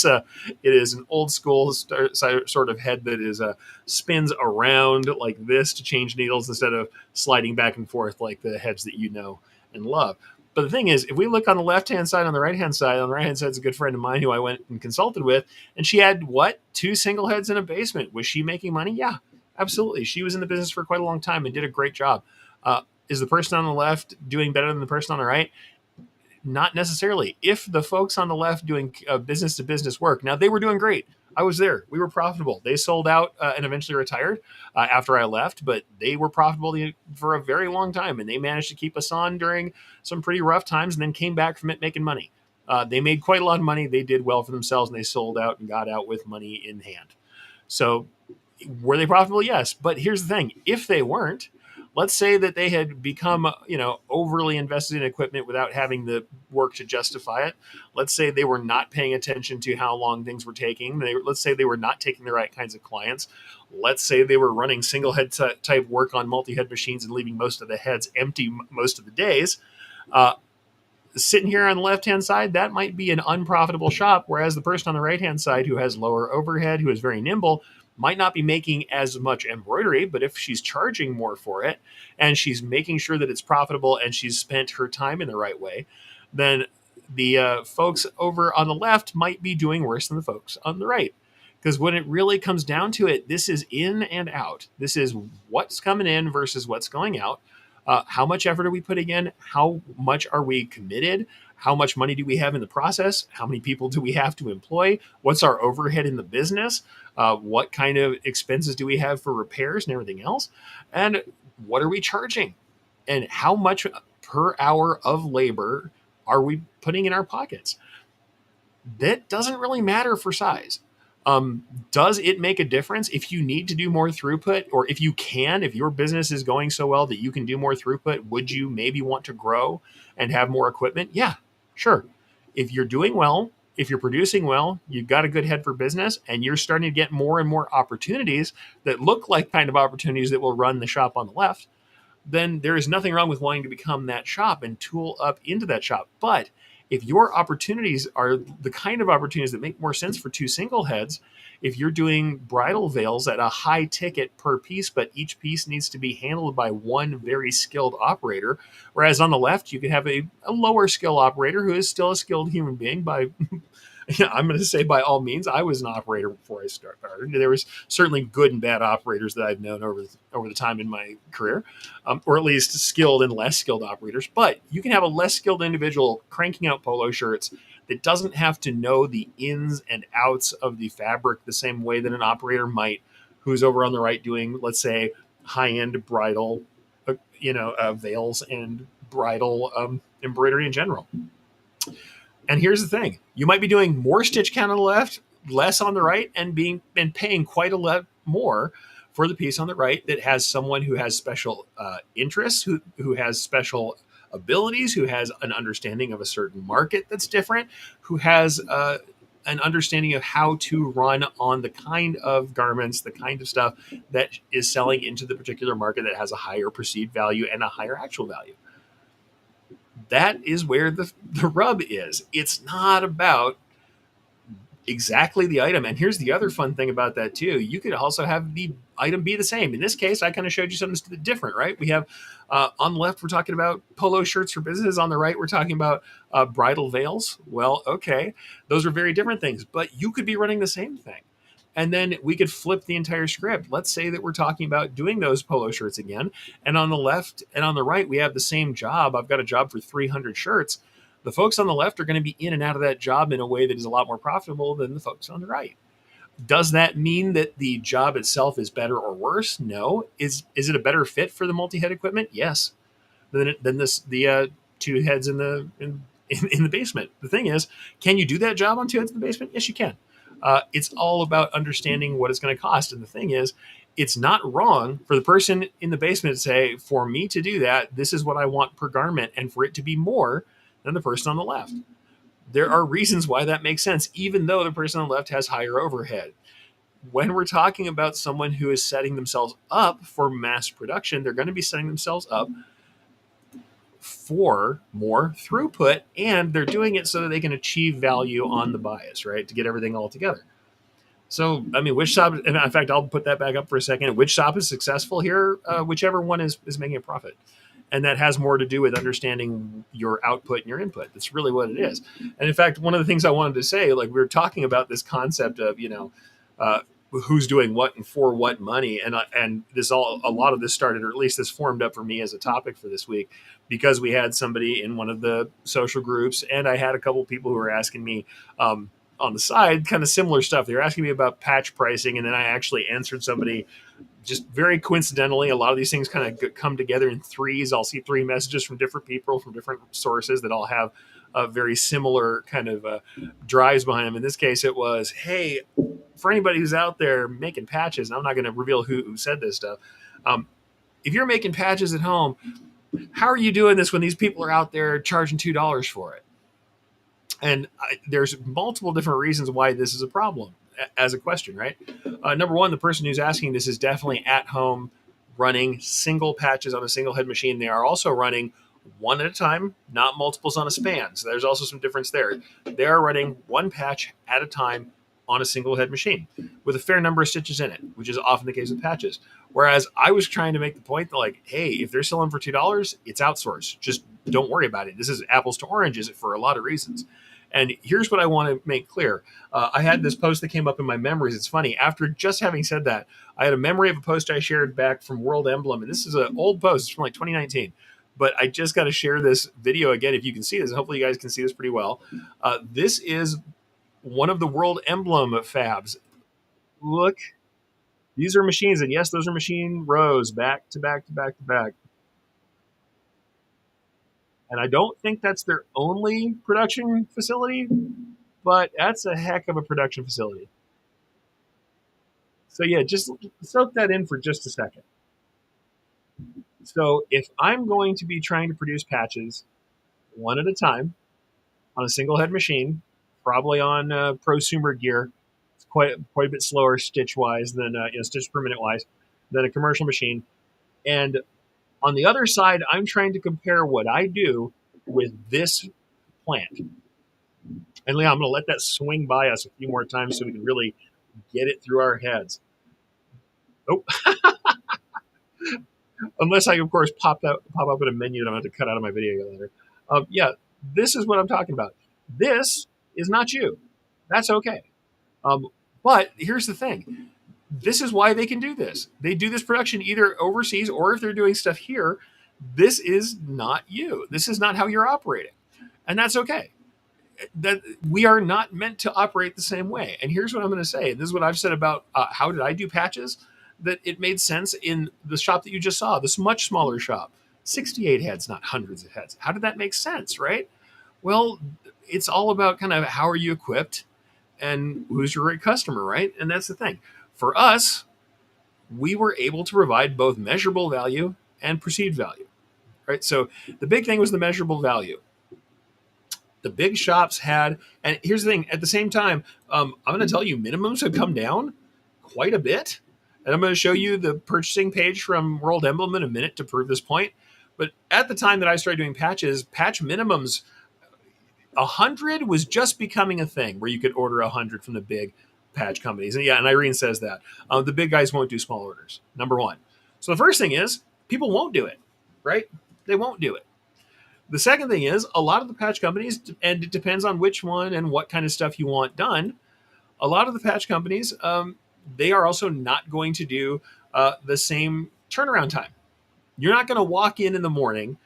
Speaker 1: is an old school sort of head that is spins around like this to change needles instead of sliding back and forth like the heads that you know and love. But the thing is, if we look on the left hand side, on the right hand side, on the right hand side is a good friend of mine who I went and consulted with, and she had what, 2 single heads in a basement. Was she making money? Yeah, absolutely. She was in the business for quite a long time and did a great job. Is the person on the left doing better than the person on the right? Not necessarily. If the folks on the left doing business to business work, now they were doing great. I was there. We were profitable. They sold out and eventually retired after I left, but they were profitable for a very long time, and they managed to keep us on during some pretty rough times, and then came back from it making money. They made quite a lot of money. They did well for themselves, and they sold out and got out with money in hand. So, were they profitable? Yes. But here's the thing: if they weren't, let's say that they had become overly invested in equipment without having the work to justify it. Let's say they were not paying attention to how long things were taking. Let's say they were not taking the right kinds of clients. Let's say they were running single head type work on multi-head machines and leaving most of the heads empty most of the days. Sitting here on the left hand side, that might be an unprofitable shop, whereas the person on the right hand side who has lower overhead, who is very nimble, might not be making as much embroidery, but if she's charging more for it and she's making sure that it's profitable and she's spent her time in the right way, then the folks over on the left might be doing worse than the folks on the right. Because when it really comes down to it, this is in and out. This is what's coming in versus what's going out. How much effort are we putting in? How much are we committed? How much money do we have in the process? How many people do we have to employ? What's our overhead in the business? What kind of expenses do we have for repairs and everything else? And what are we charging? And how much per hour of labor are we putting in our pockets? That doesn't really matter for size. Does it make a difference if you need to do more throughput, or if you can, if your business is going so well that you can do more throughput, would you maybe want to grow and have more equipment? Yeah, sure. If you're doing well, if you're producing well, you've got a good head for business, and you're starting to get more and more opportunities that look like kind of opportunities that will run the shop on the left, then there is nothing wrong with wanting to become that shop and tool up into that shop. But if your opportunities are the kind of opportunities that make more sense for 2 single heads, if you're doing bridal veils at a high ticket per piece, but each piece needs to be handled by one very skilled operator, whereas on the left, you can have a lower skill operator who is still a skilled human being by I'm going to say by all means, I was an operator before I started. There was certainly good and bad operators that I've known over the time in my career, or at least skilled and less skilled operators. But you can have a less skilled individual cranking out polo shirts that doesn't have to know the ins and outs of the fabric the same way that an operator might, who's over on the right doing, let's say, high-end bridal, veils and bridal embroidery in general. And here's the thing: you might be doing more stitch count on the left, less on the right, and paying quite a lot more for the piece on the right that has someone who has special interests, who has special abilities, who has an understanding of a certain market that's different, who has an understanding of how to run on the kind of garments, the kind of stuff that is selling into the particular market that has a higher perceived value and a higher actual value. That is where the rub is. It's not about exactly the item. And here's the other fun thing about that too: you could also have the item be the same. In this case, I kind of showed you something different, right? We have on the left, we're talking about polo shirts for business. On the right, we're talking about bridal veils. Well, okay, those are very different things, but you could be running the same thing. And then we could flip the entire script. Let's say that we're talking about doing those polo shirts again. And on the left and on the right, we have the same job. I've got a job for 300 shirts. The folks on the left are going to be in and out of that job in a way that is a lot more profitable than the folks on the right. Does that mean that the job itself is better or worse? No. Is it a better fit for the multi-head equipment? Yes. Than the 2 heads in the basement. The thing is, can you do that job on 2 heads in the basement? Yes, you can. It's all about understanding what it's going to cost. And the thing is, it's not wrong for the person in the basement to say, for me to do that, this is what I want per garment. And for it to be more, than the person on the left. There are reasons why that makes sense, even though the person on the left has higher overhead. When we're talking about someone who is setting themselves up for mass production, they're going to be setting themselves up for more throughput, and they're doing it so that they can achieve value on the bias, right? To get everything all together. So, I mean, which shop, and in fact, I'll put that back up for a second. Which shop is successful here? Whichever one is making a profit. And that has more to do with understanding your output and your input. That's really what it is. And in fact, one of the things I wanted to say, like we were talking about this concept of, uh, who's doing what and for what money, and this all a lot of this started, or at least this formed up for me as a topic for this week, because we had somebody in one of the social groups, and I had a couple people who were asking me, on the side, kind of similar stuff. They were asking me about patch pricing, and then I actually answered somebody just very coincidentally. A lot of these things kind of come together in threes. I'll see three messages from different people from different sources that all have very similar kind of drives behind them. In this case, it was, hey, for anybody who's out there making patches, and I'm not going to reveal who said this stuff. If you're making patches at home, how are you doing this when these people are out there charging $2 for it? And there's multiple different reasons why this is a problem as a question, right? Number one, the person who's asking this is definitely at home running single patches on a single head machine. They are also running one at a time, not multiples on a span. So there's also some difference there. They are running one patch at a time on a single head machine with a fair number of stitches in it, which is often the case with patches. Whereas I was trying to make the point that, like, hey, if they're selling for $2, it's outsourced. Just don't worry about it. This is apples to oranges for a lot of reasons. And here's what I want to make clear. I had this post that came up in my memories. It's funny. After just having said that, I had a memory of a post I shared back from World Emblem. And this is an old post. It's from like 2019. But I just got to share this video again if you can see this. Hopefully you guys can see this pretty well. This is one of the World Emblem fabs. Look, these are machines. And yes, those are machine rows back to back to back to back. And I don't think that's their only production facility, but that's a heck of a production facility. So yeah, just soak that in for just a second. So if I'm going to be trying to produce patches one at a time on a single head machine, probably on prosumer gear, it's quite a bit slower stitch wise than stitch per minute wise than a commercial machine. And on the other side, I'm trying to compare what I do with this plant. And Leon, I'm going to let that swing by us a few more times so we can really get it through our heads. Oh, unless I, of course, pop up in a menu that I'm going to cut out of my video later. Yeah, this is what I'm talking about. This is not you. That's okay. But here's the thing. This is why they can do this. They do this production either overseas or if they're doing stuff here. This is not you. This is not how you're operating. And that's okay. That we are not meant to operate the same way. And here's what I'm going to say. This is what I've said about how did I do patches, that it made sense in the shop that you just saw, this much smaller shop, 68 heads, not hundreds of heads. How did that make sense, right? Well, it's all about kind of how are you equipped and who's your right customer, right? And that's the thing. For us, we were able to provide both measurable value and perceived value, right? So the big thing was the measurable value. The big shops had, and here's the thing, at the same time, I'm going to tell you, minimums have come down quite a bit. And I'm going to show you the purchasing page from World Emblem in a minute to prove this point. But at the time that I started doing patches, patch minimums, 100 was just becoming a thing where you could order 100 from the big patch companies. And yeah, and Irene says that. The big guys won't do small orders, number one. So the first thing is, people won't do it, right? They won't do it. The second thing is, a lot of the patch companies, and it depends on which one and what kind of stuff you want done, a lot of the patch companies, they are also not going to do the same turnaround time. You're not going to walk in the morning,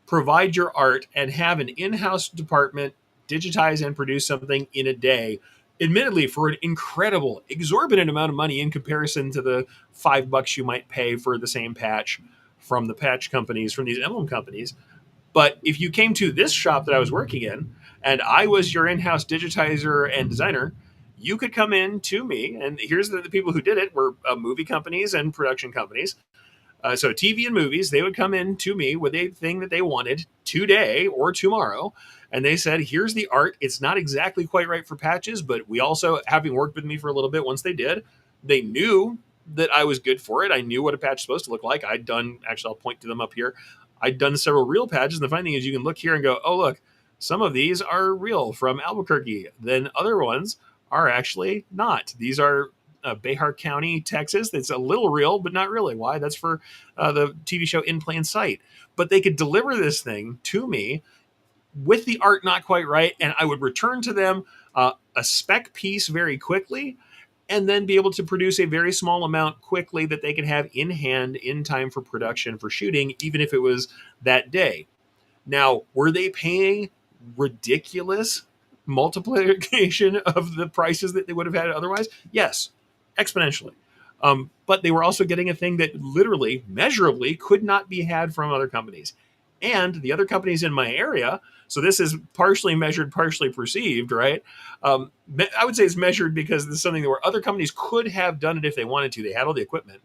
Speaker 1: provide your art, and have an in-house department digitize and produce something in a day, admittedly for an incredible, exorbitant amount of money in comparison to the $5 you might pay for the same patch from the patch companies, from these emblem companies. But if you came to this shop that I was working in, and I was your in-house digitizer and designer, you could come in to me, and here's the people who did it were movie companies and production companies. So TV and movies, they would come in to me with a thing that they wanted today or tomorrow. And they said, here's the art. It's not exactly quite right for patches, but we also, having worked with me for a little bit, once they did, they knew that I was good for it. I knew what a patch is supposed to look like. I'd done, actually, I'll point to them up here. I'd done several real patches. And the funny thing is, you can look here and go, oh, look, some of these are real from Albuquerque. Then other ones are actually not. These are Behar County, Texas. It's a little real, but not really. Why? That's for the TV show In Plain Sight. But they could deliver this thing to me with the art not quite right, and I would return to them a spec piece very quickly, and then be able to produce a very small amount quickly that they could have in hand in time for production for shooting, even if it was that day. Now, were they paying ridiculous multiplication of the prices that they would have had otherwise? Yes, exponentially. But they were also getting a thing that literally, measurably, could not be had from other companies. And the other companies in my area, so this is partially measured, partially perceived, right? I would say it's measured because this is something where other companies could have done it if they wanted to. They had all the equipment.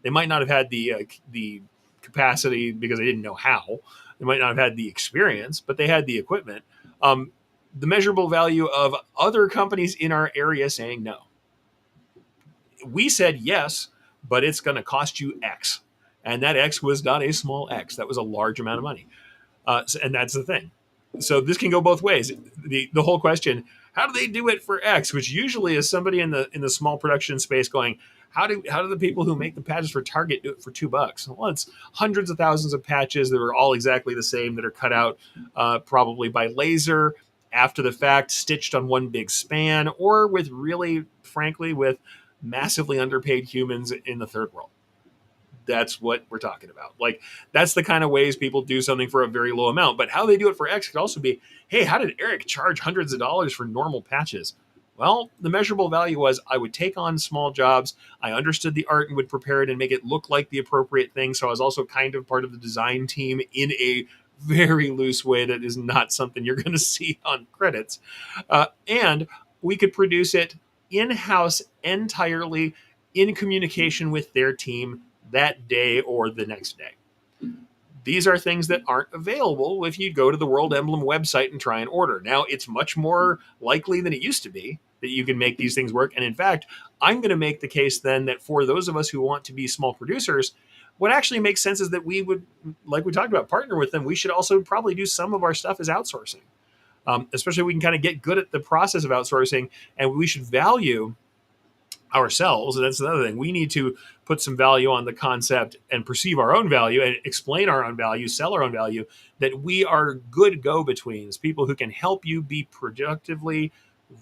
Speaker 1: They might not have had the capacity because they didn't know how. They might not have had the experience, but they had the equipment. The measurable value of other companies in our area saying no. We said yes, but it's going to cost you X. And that X was not a small X. That was a large amount of money. And that's the thing. So this can go both ways. The whole question, how do they do it for X? Which usually is somebody in the small production space going, how do the people who make the patches for Target do it for $2? Well, it's hundreds of thousands of patches that are all exactly the same, that are cut out probably by laser after the fact, stitched on one big span, or with really, frankly, with massively underpaid humans in the third world. That's what we're talking about. Like, that's the kind of ways people do something for a very low amount. But how they do it for X could also be, hey, how did Erich charge hundreds of dollars for normal patches? Well, the measurable value was I would take on small jobs. I understood the art and would prepare it and make it look like the appropriate thing. So I was also kind of part of the design team in a very loose way that is not something you're going to see on credits. And we could produce it in-house entirely in communication with their team that day or the next day. These are things that aren't available if you go to the World Emblem website and try and order. Now, it's much more likely than it used to be that you can make these things work. And in fact, I'm going to make the case then that for those of us who want to be small producers, what actually makes sense is that we would, like we talked about, partner with them. We should also probably do some of our stuff as outsourcing. Especially if we can kind of get good at the process of outsourcing, and we should value ourselves. And that's another thing. We need to put some value on the concept and perceive our own value and explain our own value, sell our own value, that we are good go-betweens, people who can help you be productively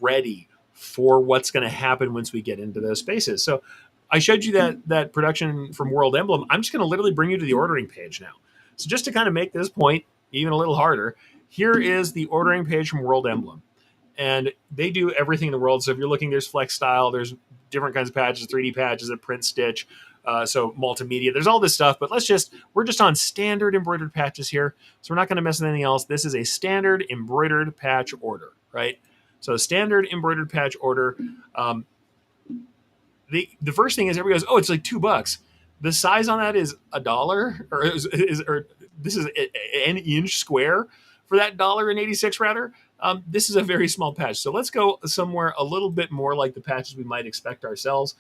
Speaker 1: ready for what's going to happen once we get into those spaces. So I showed you that production from World Emblem. I'm just going to literally bring you to the ordering page now. So just to kind of make this point even a little harder, here is the ordering page from World Emblem. And they do everything in the world. So if you're looking, there's flex style, there's different kinds of patches, 3D patches, a print stitch, so multimedia. There's all this stuff, but we're just on standard embroidered patches here. So we're not going to mess with anything else. This is a standard embroidered patch order, right? So standard embroidered patch order. The first thing is everybody goes, oh, it's like $2. The size on that is $1, or this is an inch square for that $1.86 rather. This is a very small patch. So let's go somewhere a little bit more like the patches we might expect ourselves.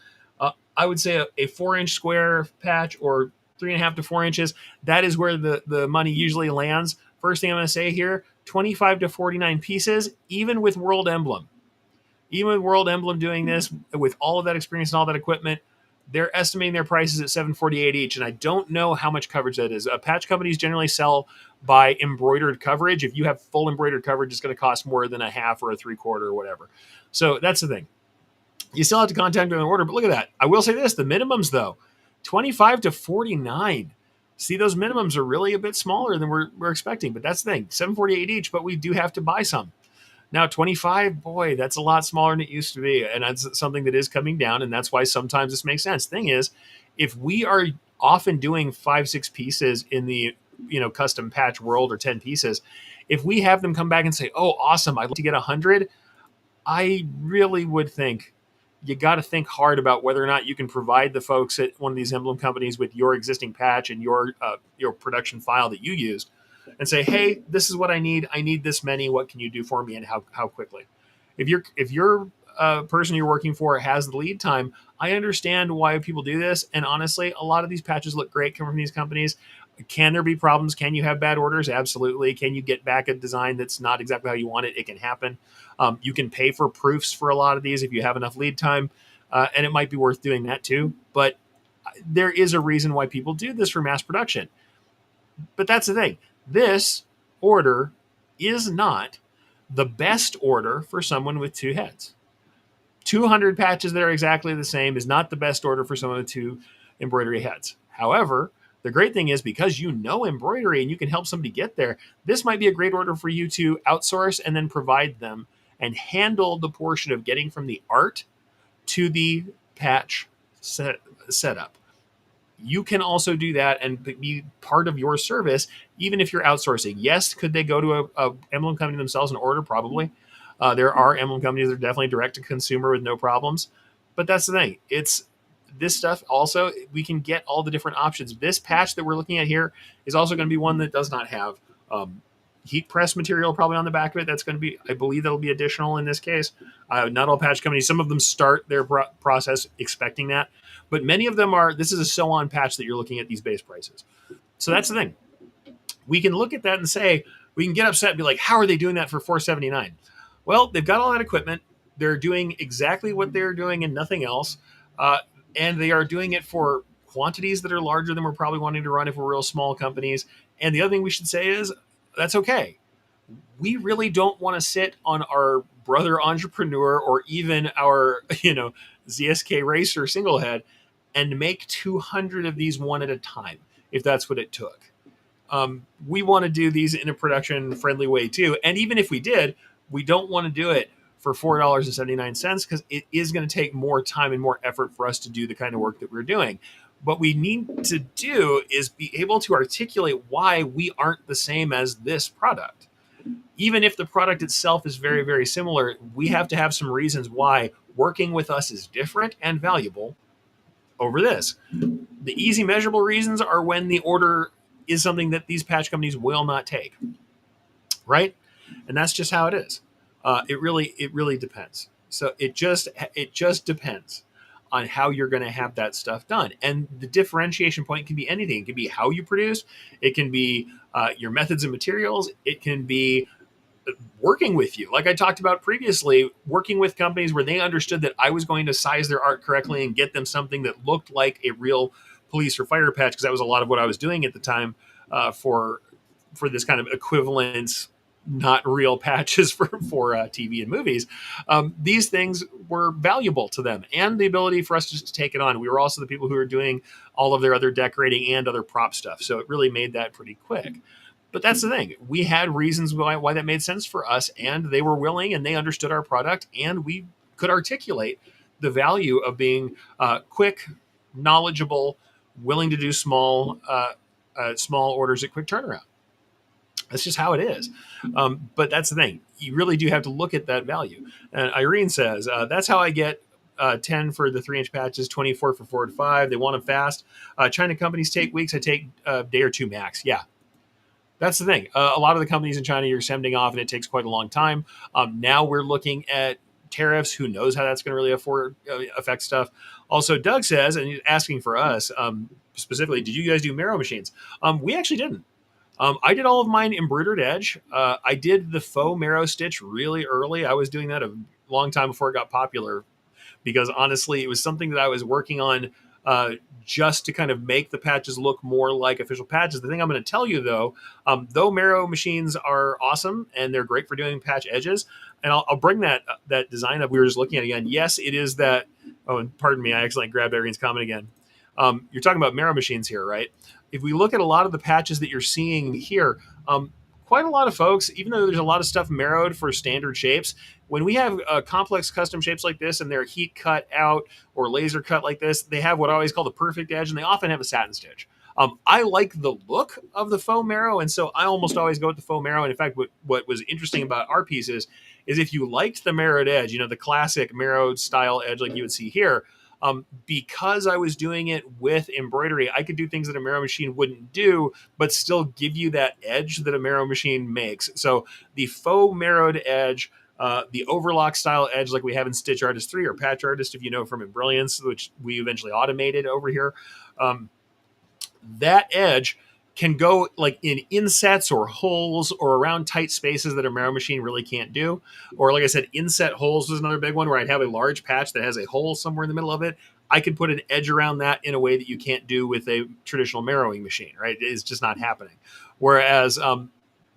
Speaker 1: I would say a 4-inch square patch, or 3.5 to 4 inches. That is where the money usually lands. First thing I'm going to say here, 25 to 49 pieces, even with World Emblem. Even with World Emblem doing this, with all of that experience and all that equipment, they're estimating their prices at $7.48 each, and I don't know how much coverage that is. Patch companies generally sell by embroidered coverage. If you have full embroidered coverage, it's going to cost more than a half or a 3/4 or whatever. So that's the thing. You still have to contact them in order, but look at that. I will say this, the minimums, though, 25 to 49. See, those minimums are really a bit smaller than we're expecting, but that's the thing. $7.48 each, but we do have to buy some. Now, 25, boy, that's a lot smaller than it used to be. And that's something that is coming down. And that's why sometimes this makes sense. Thing is, if we are often doing 5-6 pieces in the custom patch world, or 10 pieces, if we have them come back and say, oh, awesome, I'd like to get 100, I really would think you got to think hard about whether or not you can provide the folks at one of these emblem companies with your existing patch and your production file that you used, and say, hey, this is what I need. I need this many. What can you do for me, and how quickly? If your person you're working for has the lead time, I understand why people do this. And honestly, a lot of these patches look great coming from these companies. Can there be problems? Can you have bad orders? Absolutely. Can you get back a design that's not exactly how you want it? It can happen. You can pay for proofs for a lot of these if you have enough lead time, and it might be worth doing that too. But there is a reason why people do this for mass production. But that's the thing. This order is not the best order for someone with two heads. 200 patches that are exactly the same is not the best order for someone with two embroidery heads. However, the great thing is because you know embroidery and you can help somebody get there, this might be a great order for you to outsource and then provide them and handle the portion of getting from the art to the patch setup. You can also do that and be part of your service, even if you're outsourcing. Yes, could they go to a emblem company themselves and order? Probably. There are emblem companies that are definitely direct to consumer with no problems. But that's the thing. It's this stuff also, we can get all the different options. This patch that we're looking at here is also going to be one that does not have heat press material probably on the back of it. That's going to be, I believe that'll be additional in this case. Not all patch companies, some of them start their process expecting that. But many of them are, this is a sew-on patch that you're looking at these base prices. So that's the thing. We can look at that and say, we can get upset and be like, how are they doing that for $479? Well, they've got all that equipment. They're doing exactly what they're doing and nothing else. And they are doing it for quantities that are larger than we're probably wanting to run if we're real small companies. And the other thing we should say is, that's okay. We really don't want to sit on our brother entrepreneur or even our, ZSK Racer single head and make 200 of these one at a time, if that's what it took. We want to do these in a production friendly way too. And even if we did, we don't want to do it for $4.79 because it is going to take more time and more effort for us to do the kind of work that we're doing. What we need to do is be able to articulate why we aren't the same as this product. Even if the product itself is very, very similar, we have to have some reasons why working with us is different and valuable over this. The easy measurable reasons are when the order is something that these patch companies will not take, right? And that's just how it is. It really depends. So it just depends on how you're going to have that stuff done. And the differentiation point can be anything. It can be how you produce. It can be your methods and materials. It can be working with you. Like I talked about previously, working with companies where they understood that I was going to size their art correctly and get them something that looked like a real police or fire patch, because that was a lot of what I was doing at the time for this kind of equivalent, not real patches for TV and movies. These things were valuable to them, and the ability for us just to take it on. We were also the people who were doing all of their other decorating and other prop stuff, so it really made that pretty quick. But that's the thing. We had reasons why that made sense for us, and they were willing, and they understood our product, and we could articulate the value of being quick, knowledgeable, willing to do small orders at quick turnaround. That's just how it is. But that's the thing. You really do have to look at that value. And Irene says, that's how I get 10 for the 3-inch patches, 24 for 4 to 5. They want them fast. China companies take weeks. I take a day or two max. Yeah. That's the thing. A lot of the companies in China, you're sending off and it takes quite a long time. Now we're looking at tariffs. Who knows how that's going to really affect stuff. Also, Doug says, and he's asking for us specifically, did you guys do Mero machines? We actually didn't. I did all of mine embroidered edge. I did the faux Mero stitch really early. I was doing that a long time before it got popular, because honestly, it was something that I was working on just to kind of make the patches look more like official patches. The thing I'm going to tell you, though Mero machines are awesome and they're great for doing patch edges, and I'll bring that design up we were just looking at again. Yes, it is that. Oh, and pardon me, I accidentally grabbed Irene's comment again. You're talking about Mero machines here, right? If we look at a lot of the patches that you're seeing here, quite a lot of folks, even though there's a lot of stuff Meroed for standard shapes, when we have complex custom shapes like this and they're heat cut out or laser cut like this, they have what I always call the perfect edge, and they often have a satin stitch. I like the look of the faux Mero, and so I almost always go with the faux Mero. And in fact, what was interesting about our pieces is if you liked the marrowed edge, the classic marrowed style edge like you would see here, because I was doing it with embroidery, I could do things that a marrow machine wouldn't do, but still give you that edge that a marrow machine makes. So the faux marrowed edge, the overlock style edge like we have in Stitch Artist 3 or Patch Artist, if you know from Brilliance, which we eventually automated over here. That edge can go like in insets or holes or around tight spaces that a marrow machine really can't do. Or like I said, inset holes was another big one where I'd have a large patch that has a hole somewhere in the middle of it. I could put an edge around that in a way that you can't do with a traditional marrowing machine, right? It's just not happening. Whereas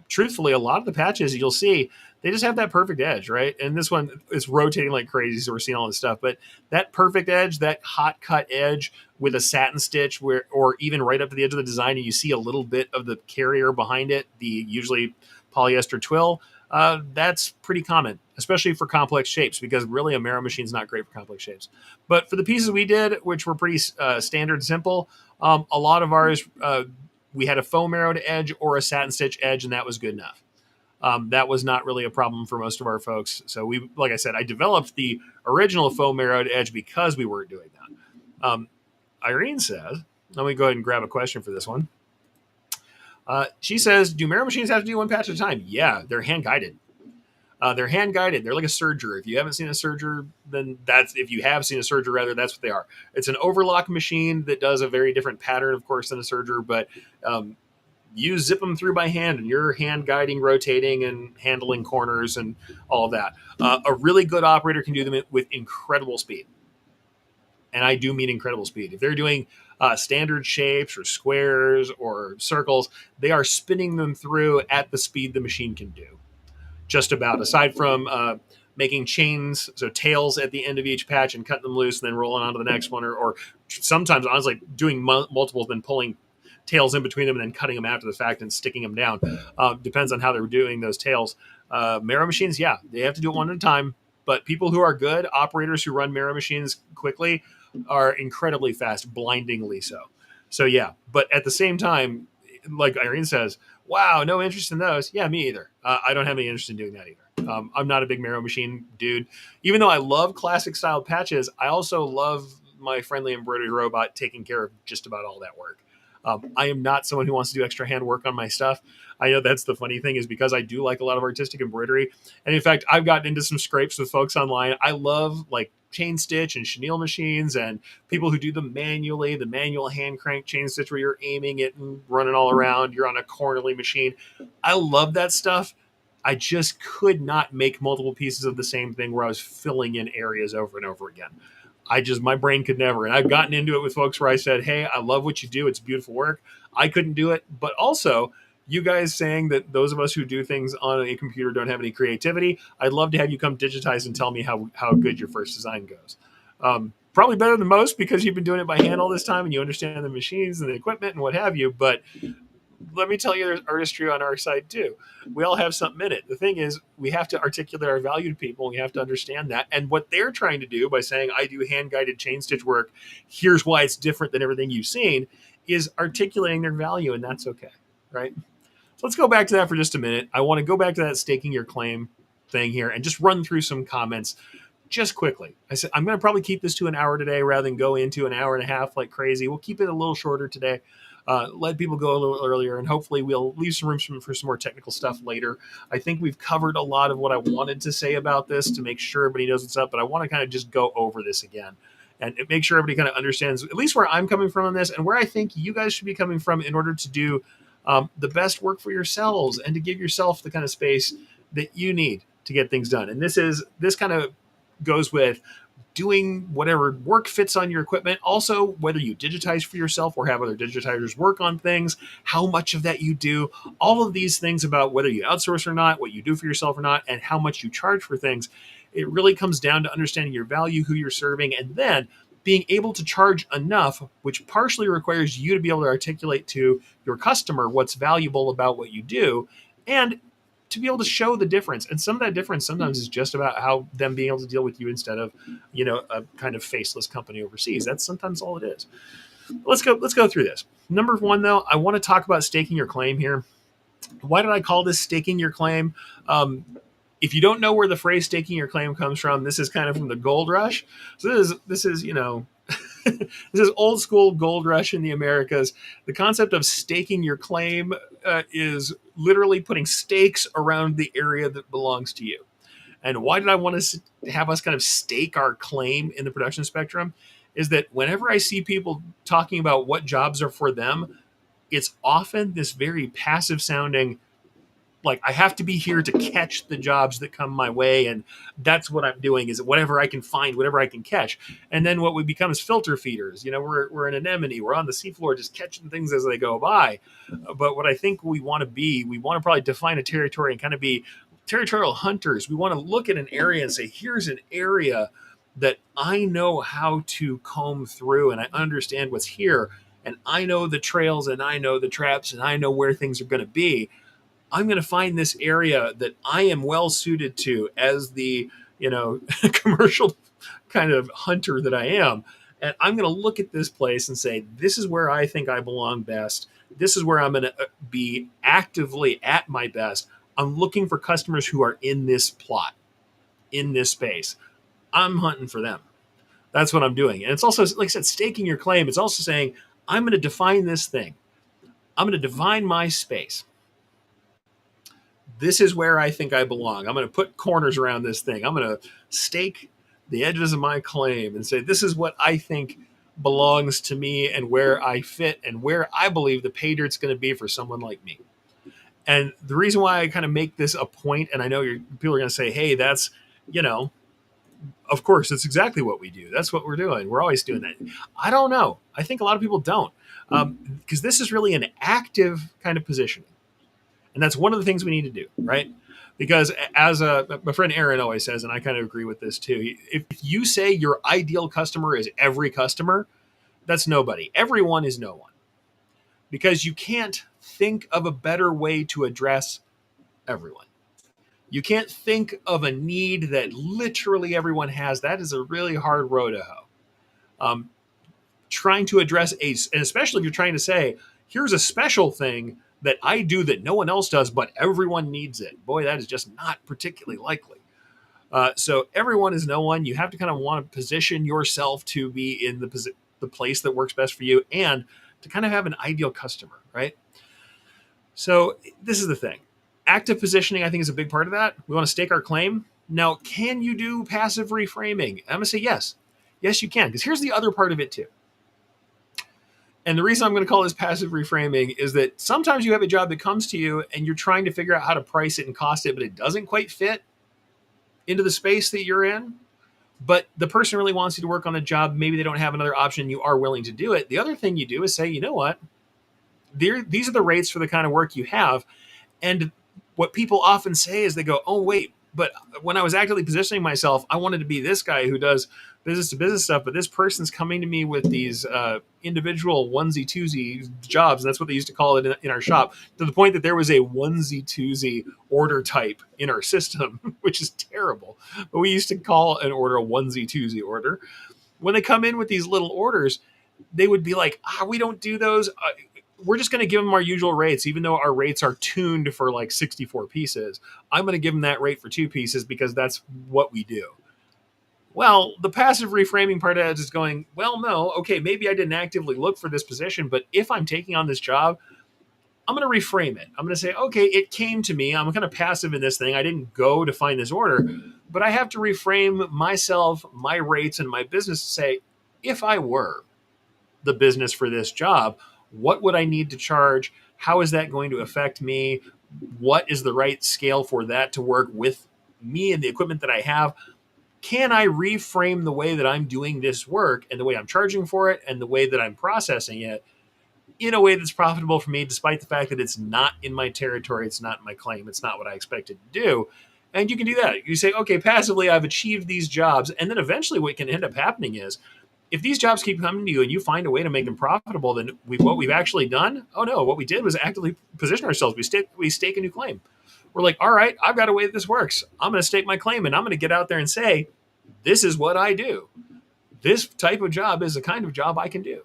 Speaker 1: truthfully, a lot of the patches you'll see, they just have that perfect edge, right? And this one is rotating like crazy, so we're seeing all this stuff. But that perfect edge, that hot cut edge with a satin stitch, or even right up to the edge of the design, and you see a little bit of the carrier behind it, the usually polyester twill. That's pretty common, especially for complex shapes, because really a marrow machine is not great for complex shapes. But for the pieces we did, which were pretty standard simple, a lot of ours, we had a foam marrowed edge or a satin stitch edge, and that was good enough. That was not really a problem for most of our folks. So we, like I said, I developed the original foam marrowed edge because we weren't doing that. Irene says, let me go ahead and grab a question for this one. She says, do marrow machines have to do one patch at a time? Yeah, they're hand guided. They're hand guided. They're like a serger. If you haven't seen a serger, then if you have seen a serger, rather, that's what they are. It's an overlock machine that does a very different pattern, of course, than a serger, but you zip them through by hand, and you're hand guiding, rotating, and handling corners and all of that. A really good operator can do them with incredible speed. And I do mean incredible speed. If they're doing standard shapes or squares or circles, they are spinning them through at the speed the machine can do. Just about, aside from making chains, so tails at the end of each patch and cutting them loose and then rolling on to the next one, or sometimes honestly doing multiples, then pulling tails in between them and then cutting them after the fact and sticking them down. Depends on how they're doing those tails. Marrow machines, yeah, they have to do it one at a time. But people who are good operators who run marrow machines quickly are incredibly fast, blindingly so. So yeah, but at the same time, like Irene says, wow, no interest in those. Yeah, me either. I don't have any interest in doing that either. I'm not a big marrow machine dude. Even though I love classic style patches, I also love my friendly embroidery robot taking care of just about all that work. I am not someone who wants to do extra hand work on my stuff. I know that's the funny thing, is because I do like a lot of artistic embroidery. And in fact, I've gotten into some scrapes with folks online. I love like chain stitch and chenille machines and people who do them manually, the manual hand crank chain stitch where you're aiming it and running all around. You're on a cornerly machine. I love that stuff. I just could not make multiple pieces of the same thing where I was filling in areas over and over again. My brain could never. And I've gotten into it with folks where I said, hey, I love what you do. It's beautiful work. I couldn't do it. But also, you guys saying that those of us who do things on a computer don't have any creativity, I'd love to have you come digitize and tell me how good your first design goes. Probably better than most because you've been doing it by hand all this time and you understand the machines and the equipment and what have you. But let me tell you, there's artistry on our side too. We all have something in it. The thing is, we have to articulate our value to people. And we have to understand that. And what they're trying to do by saying, I do hand-guided chain stitch work, here's why it's different than everything you've seen, is articulating their value. And that's okay, right? So let's go back to that for just a minute. I want to go back to that staking your claim thing here and just run through some comments just quickly. I said, I'm going to probably keep this to an hour today rather than go into an hour and a half like crazy. We'll keep it a little shorter today. Let people go a little earlier, and hopefully we'll leave some room for some more technical stuff later. I think we've covered a lot of what I wanted to say about this to make sure everybody knows what's up, but I want to kind of just go over this again and make sure everybody kind of understands at least where I'm coming from on this and where I think you guys should be coming from in order to do the best work for yourselves and to give yourself the kind of space that you need to get things done. And this kind of goes with doing whatever work fits on your equipment. Also, whether you digitize for yourself or have other digitizers work on things, how much of that you do, all of these things about whether you outsource or not, what you do for yourself or not, and how much you charge for things. It really comes down to understanding your value, who you're serving, and then being able to charge enough, which partially requires you to be able to articulate to your customer what's valuable about what you do, and to be able to show the difference. And some of that difference sometimes is just about how them being able to deal with you instead of, a kind of faceless company overseas. That's sometimes all it is. Let's go through this. Number one, though, I want to talk about staking your claim here. Why did I call this staking your claim? If you don't know where the phrase staking your claim comes from, this is kind of from the gold rush. So this is this is old school gold rush in the Americas. The concept of staking your claim is literally putting stakes around the area that belongs to you. And why did I want to have us kind of stake our claim in the production spectrum? Is that whenever I see people talking about what jobs are for them, it's often this very passive sounding, like I have to be here to catch the jobs that come my way, and that's what I'm doing, is whatever I can find, whatever I can catch. And then what we become is filter feeders. We're an anemone, we're on the seafloor just catching things as they go by. But what I think we want to probably define a territory and kind of be territorial hunters. We want to look at an area and say, here's an area that I know how to comb through, and I understand what's here, and I know the trails, and I know the traps, and I know where things are going to be. I'm going to find this area that I am well suited to as the, commercial kind of hunter that I am. And I'm going to look at this place and say, this is where I think I belong best. This is where I'm going to be actively at my best. I'm looking for customers who are in this plot, in this space. I'm hunting for them. That's what I'm doing. And it's also, like I said, staking your claim. It's also saying, I'm going to define this thing. I'm going to define my space. This is where I think I belong. I'm going to put corners around this thing. I'm going to stake the edges of my claim and say, this is what I think belongs to me and where I fit and where I believe the pay dirt's going to be for someone like me. And the reason why I kind of make this a point, and I know people are going to say, hey, that's, of course, it's exactly what we do. That's what we're doing. We're always doing that. I don't know. I think a lot of people don't, because this is really an active kind of positioning. And that's one of the things we need to do, right? Because as my friend Aaron always says, and I kind of agree with this too, if you say your ideal customer is every customer, that's nobody. Everyone is no one. Because you can't think of a better way to address everyone. You can't think of a need that literally everyone has. That is a really hard row to hoe. Trying to address and especially if you're trying to say, here's a special thing that I do that no one else does, but everyone needs it. Boy, that is just not particularly likely. So everyone is no one. You have to kind of want to position yourself to be in the place that works best for you and to kind of have an ideal customer, right? So this is the thing. Active positioning, I think, is a big part of that. We want to stake our claim. Now, can you do passive reframing? I'm going to say yes. Yes, you can, because here's the other part of it too. And the reason I'm going to call this passive reframing is that sometimes you have a job that comes to you and you're trying to figure out how to price it and cost it, but it doesn't quite fit into the space that you're in. But the person really wants you to work on the job. Maybe they don't have another option. You are willing to do it. The other thing you do is say, you know what? These are the rates for the kind of work you have. And what people often say is they go, oh, wait, but when I was actively positioning myself, I wanted to be this guy who does business to business stuff, but this person's coming to me with these individual onesie twosie jobs. And that's what they used to call it in our shop, to the point that there was a onesie twosie order type in our system, which is terrible. But we used to call an order a onesie twosie order. When they come in with these little orders, they would be like, we don't do those. We're just going to give them our usual rates, even though our rates are tuned for like 64 pieces. I'm going to give them that rate for 2 pieces because that's what we do. Well, the passive reframing part of it is going, well, no, okay, maybe I didn't actively look for this position, but if I'm taking on this job, I'm going to reframe it. I'm going to say, okay, it came to me. I'm kind of passive in this thing. I didn't go to find this order, but I have to reframe myself, my rates, and my business to say, if I were the business for this job, what would I need to charge? How is that going to affect me? What is the right scale for that to work with me and the equipment that I have? Can I reframe the way that I'm doing this work and the way I'm charging for it and the way that I'm processing it in a way that's profitable for me, despite the fact that it's not in my territory, it's not my claim, it's not what I expected to do? And you can do that. You say, okay, passively, I've achieved these jobs. And then eventually what can end up happening is, if these jobs keep coming to you and you find a way to make them profitable, then what we've actually done, oh no, what we did was actively position ourselves. We stake a new claim. We're like, all right, I've got a way that this works. I'm going to stake my claim and I'm going to get out there and say, this is what I do. This type of job is the kind of job I can do.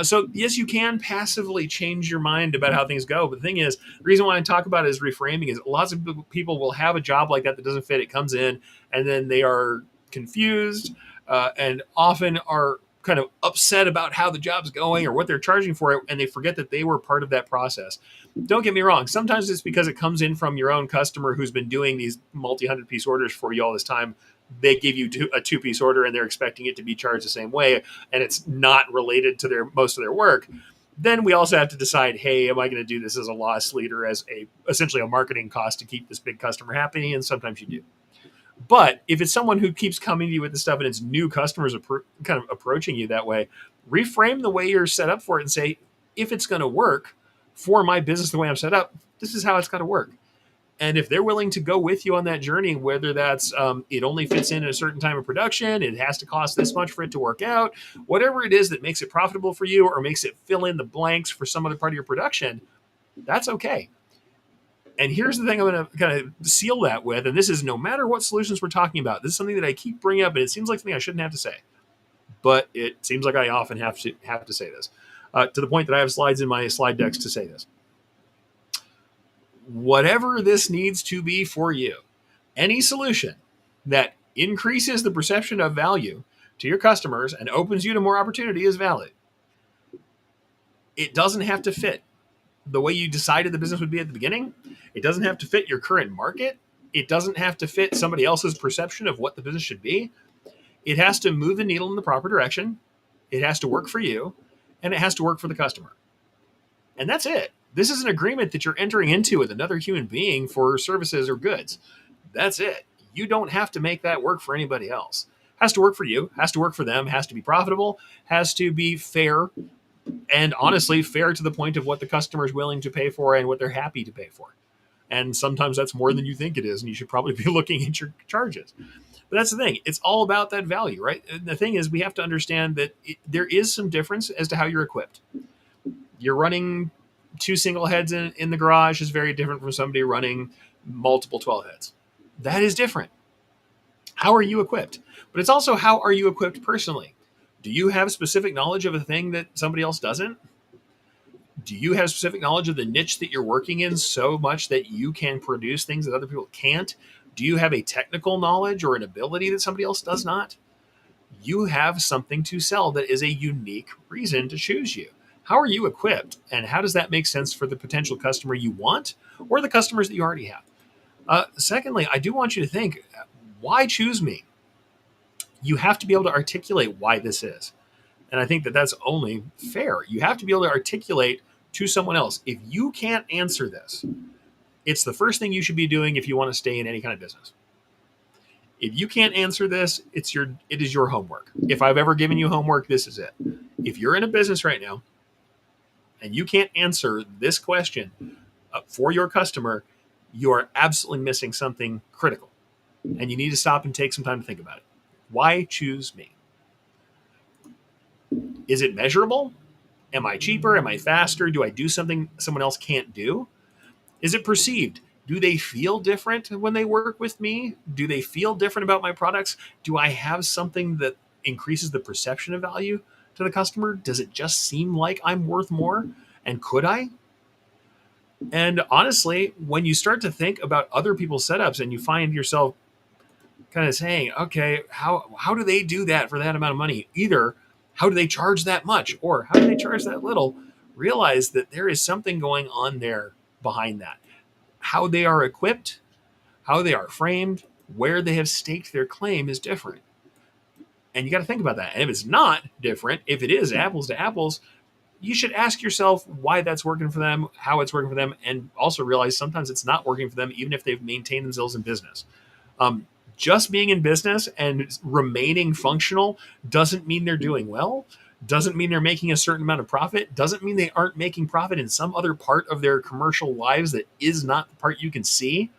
Speaker 1: So yes, you can passively change your mind about how things go. But the thing is, the reason why I talk about it is reframing is lots of people will have a job like that that doesn't fit. It comes in and then they are confused and often are kind of upset about how the job's going or what they're charging for it, and they forget that they were part of that process. Don't get me wrong. Sometimes it's because it comes in from your own customer who's been doing these multi-hundred piece orders for you all this time. They give you a two-piece order and they're expecting it to be charged the same way, and it's not related to their most of their work. Then we also have to decide, hey, am I going to do this as a loss leader, as a essentially a marketing cost to keep this big customer happy? And sometimes you do. But if it's someone who keeps coming to you with the stuff and it's new customers kind of approaching you that way, reframe the way you're set up for it and say, if it's going to work for my business the way I'm set up, this is how it's got to work. And if they're willing to go with you on that journey, whether that's it only fits in at a certain time of production, it has to cost this much for it to work out, whatever it is that makes it profitable for you or makes it fill in the blanks for some other part of your production, that's okay. And here's the thing I'm going to kind of seal that with, and this is no matter what solutions we're talking about. This is something that I keep bringing up, and it seems like something I shouldn't have to say, but it seems like I often have to say this to the point that I have slides in my slide decks to say this. Whatever this needs to be for you, any solution that increases the perception of value to your customers and opens you to more opportunity is valid. It doesn't have to fit the way you decided the business would be at the beginning. It doesn't have to fit your current market. It doesn't have to fit somebody else's perception of what the business should be. It has to move the needle in the proper direction. It has to work for you, and it has to work for the customer. And that's it. This is an agreement that you're entering into with another human being for services or goods. That's it. You don't have to make that work for anybody else. Has to work for you, has to work for them, has to be profitable, has to be fair, and honestly, fair to the point of what the customer is willing to pay for and what they're happy to pay for. And sometimes that's more than you think it is, and you should probably be looking at your charges. But that's the thing. It's all about that value, right? And the thing is, we have to understand that there is some difference as to how you're equipped. You're running 2 single heads in the garage is very different from somebody running multiple 12 heads. That is different. How are you equipped? But it's also how are you equipped personally? Do you have specific knowledge of a thing that somebody else doesn't? Do you have specific knowledge of the niche that you're working in so much that you can produce things that other people can't? Do you have a technical knowledge or an ability that somebody else does not? You have something to sell that is a unique reason to choose you. How are you equipped? And how does that make sense for the potential customer you want or the customers that you already have? Secondly, I do want you to think, why choose me? You have to be able to articulate why this is. And I think that that's only fair. You have to be able to articulate to someone else. If you can't answer this, it's the first thing you should be doing if you want to stay in any kind of business. If you can't answer this, it is your homework. If I've ever given you homework, this is it. If you're in a business right now and you can't answer this question for your customer, you are absolutely missing something critical. And you need to stop and take some time to think about it. Why choose me? Is it measurable? Am I cheaper? Am I faster? Do I do something someone else can't do? Is it perceived? Do they feel different when they work with me? Do they feel different about my products? Do I have something that increases the perception of value to the customer? Does it just seem like I'm worth more? And could I? And honestly, when you start to think about other people's setups and you find yourself kind of saying, okay, how do they do that for that amount of money? Either how do they charge that much or how do they charge that little? Realize that there is something going on there behind that. How they are equipped, how they are framed, where they have staked their claim is different. And you got to think about that. And if it's not different, if it is apples to apples, you should ask yourself why that's working for them, how it's working for them, and also realize sometimes it's not working for them, even if they've maintained themselves in business. Just being in business and remaining functional doesn't mean they're doing well, doesn't mean they're making a certain amount of profit, doesn't mean they aren't making profit in some other part of their commercial lives that is not the part you can see.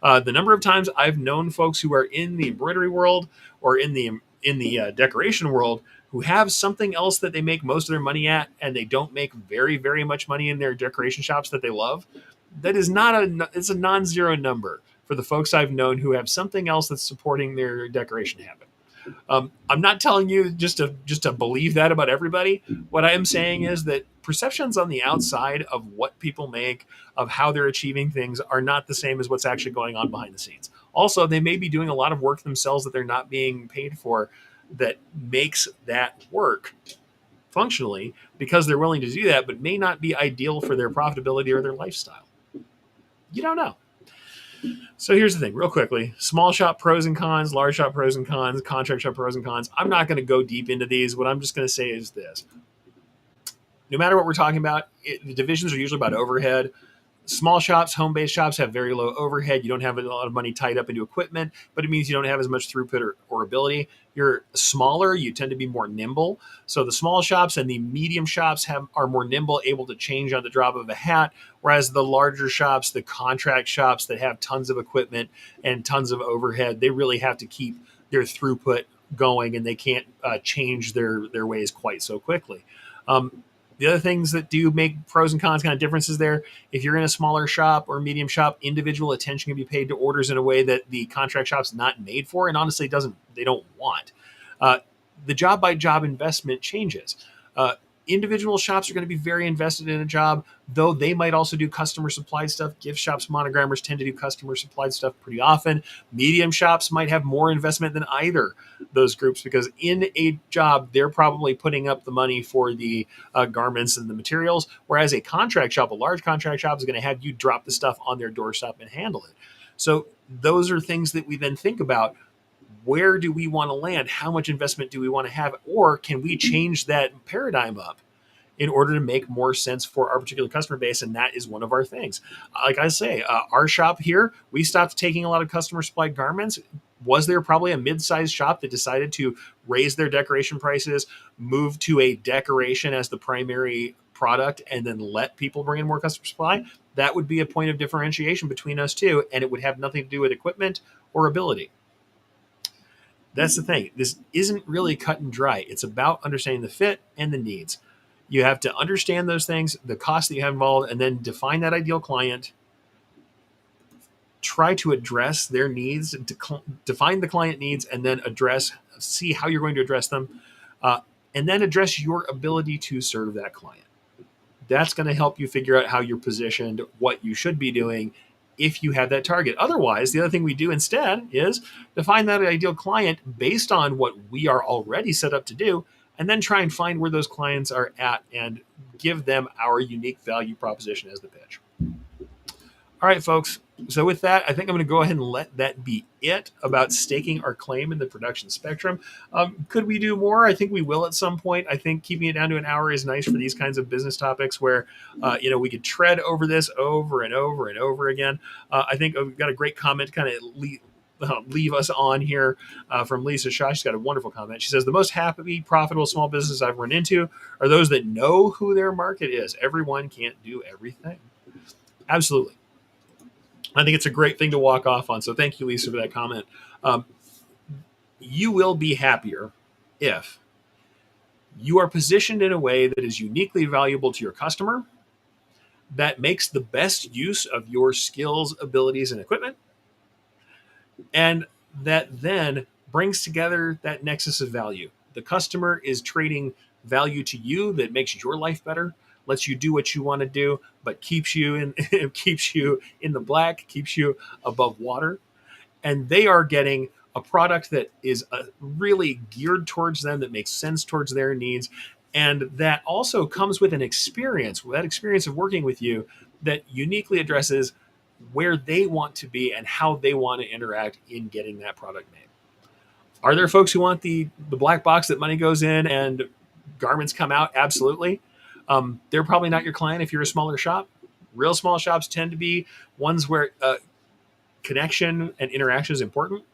Speaker 1: The number of times I've known folks who are in the embroidery world or in the decoration world who have something else that they make most of their money at, and they don't make very, very much money in their decoration shops that they love. That is it's a non-zero number for the folks I've known who have something else that's supporting their decoration habit. I'm not telling you just to believe that about everybody. What I am saying is that perceptions on the outside of what people make, of how they're achieving things, are not the same as what's actually going on behind the scenes. Also, they may be doing a lot of work themselves that they're not being paid for, that makes that work functionally because they're willing to do that, but may not be ideal for their profitability or their lifestyle. You don't know. So here's the thing, real quickly: small shop pros and cons, large shop pros and cons, contract shop pros and cons. I'm not going to go deep into these. What I'm just going to say is this: no matter what we're talking about, the divisions are usually about overhead. Small shops, home-based shops have very low overhead. You don't have a lot of money tied up into equipment, but it means you don't have as much throughput or ability. You're smaller, you tend to be more nimble. So the small shops and the medium shops are more nimble, able to change on the drop of a hat, whereas the larger shops, the contract shops that have tons of equipment and tons of overhead, they really have to keep their throughput going, and they can't change their ways quite so quickly. The other things that do make pros and cons kind of differences there: if you're in a smaller shop or medium shop, individual attention can be paid to orders in a way that the contract shop's not made for, and honestly they don't want. Uh, the job by job investment changes. Uh, Individual shops are going to be very invested in a job, though they might also do customer supplied stuff. Gift shops, monogrammers tend to do customer supplied stuff pretty often. Medium shops might have more investment than either those groups, because in a job they're probably putting up the money for the garments and the materials, whereas a contract shop, a large contract shop, is going to have you drop the stuff on their doorstep and handle it. So those are things that we then think about. Where do we want to land? How much investment do we want to have? Or can we change that paradigm up in order to make more sense for our particular customer base? And that is one of our things. Like I say, our shop here, we stopped taking a lot of customer supplied garments. Was there probably a mid-sized shop that decided to raise their decoration prices, move to a decoration as the primary product, and then let people bring in more customer supply? That would be a point of differentiation between us two, and it would have nothing to do with equipment or ability. That's the thing. This isn't really cut and dry. It's about understanding the fit and the needs. You have to understand those things, the cost that you have involved, and then define that ideal client. Try to address their needs, define the client needs, and then see how you're going to address them, uh, and then address your ability to serve that client. That's going to help you figure out how you're positioned, what you should be doing if you have that target. Otherwise, the other thing we do instead is define that ideal client based on what we are already set up to do, and then try and find where those clients are at and give them our unique value proposition as the pitch. All right, folks. So with that, I think I'm going to go ahead and let that be it about staking our claim in the production spectrum. Could we do more? I think we will at some point. I think keeping it down to an hour is nice for these kinds of business topics where, we could tread over this over and over and over again. I think we've got a great comment to kind of leave us on here from Lisa Shaw. She's got a wonderful comment. She says, the most happy, profitable small businesses I've run into are those that know who their market is. Everyone can't do everything. Absolutely. I think it's a great thing to walk off on. So thank you, Lisa, for that comment. Um, you will be happier if you are positioned in a way that is uniquely valuable to your customer, that makes the best use of your skills, abilities, and equipment, and that then brings together that nexus of value. The customer is trading value to you that makes your life better, lets you do what you want to do, but keeps you in keeps you in the black, keeps you above water, and they are getting a product that is really geared towards them, that makes sense towards their needs, and that also comes with an experience, that experience of working with you, that uniquely addresses where they want to be and how they want to interact in getting that product made. Are there folks who want the black box that money goes in and garments come out? Absolutely. They're probably not your client if you're a smaller shop. Real small shops tend to be ones where connection and interaction is important,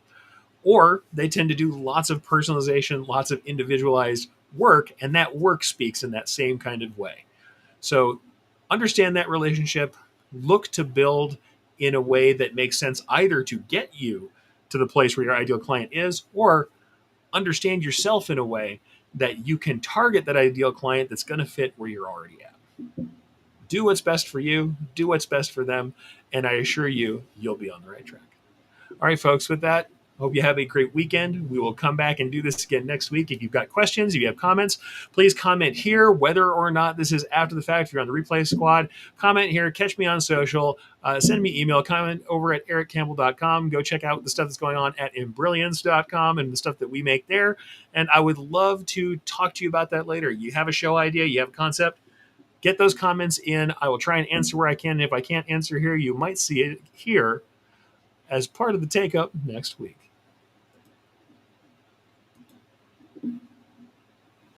Speaker 1: or they tend to do lots of personalization, lots of individualized work, and that work speaks in that same kind of way. So understand that relationship, look to build in a way that makes sense either to get you to the place where your ideal client is, or understand yourself in a way that you can target that ideal client that's going to fit where you're already at. Do what's best for you, do what's best for them, and I assure you, you'll be on the right track. All right, folks, with that, Hope you have a great weekend. We will come back and do this again next week. If you've got questions, if you have comments, please comment here, whether or not this is after the fact. If you're on the replay squad, comment here, catch me on social, send me email, comment over at erichcampbell.com. Go check out the stuff that's going on at embrilliance.com and the stuff that we make there. And I would love to talk to you about that later. You have a show idea, you have a concept, get those comments in. I will try and answer where I can. And if I can't answer here, you might see it here as part of the take up next week.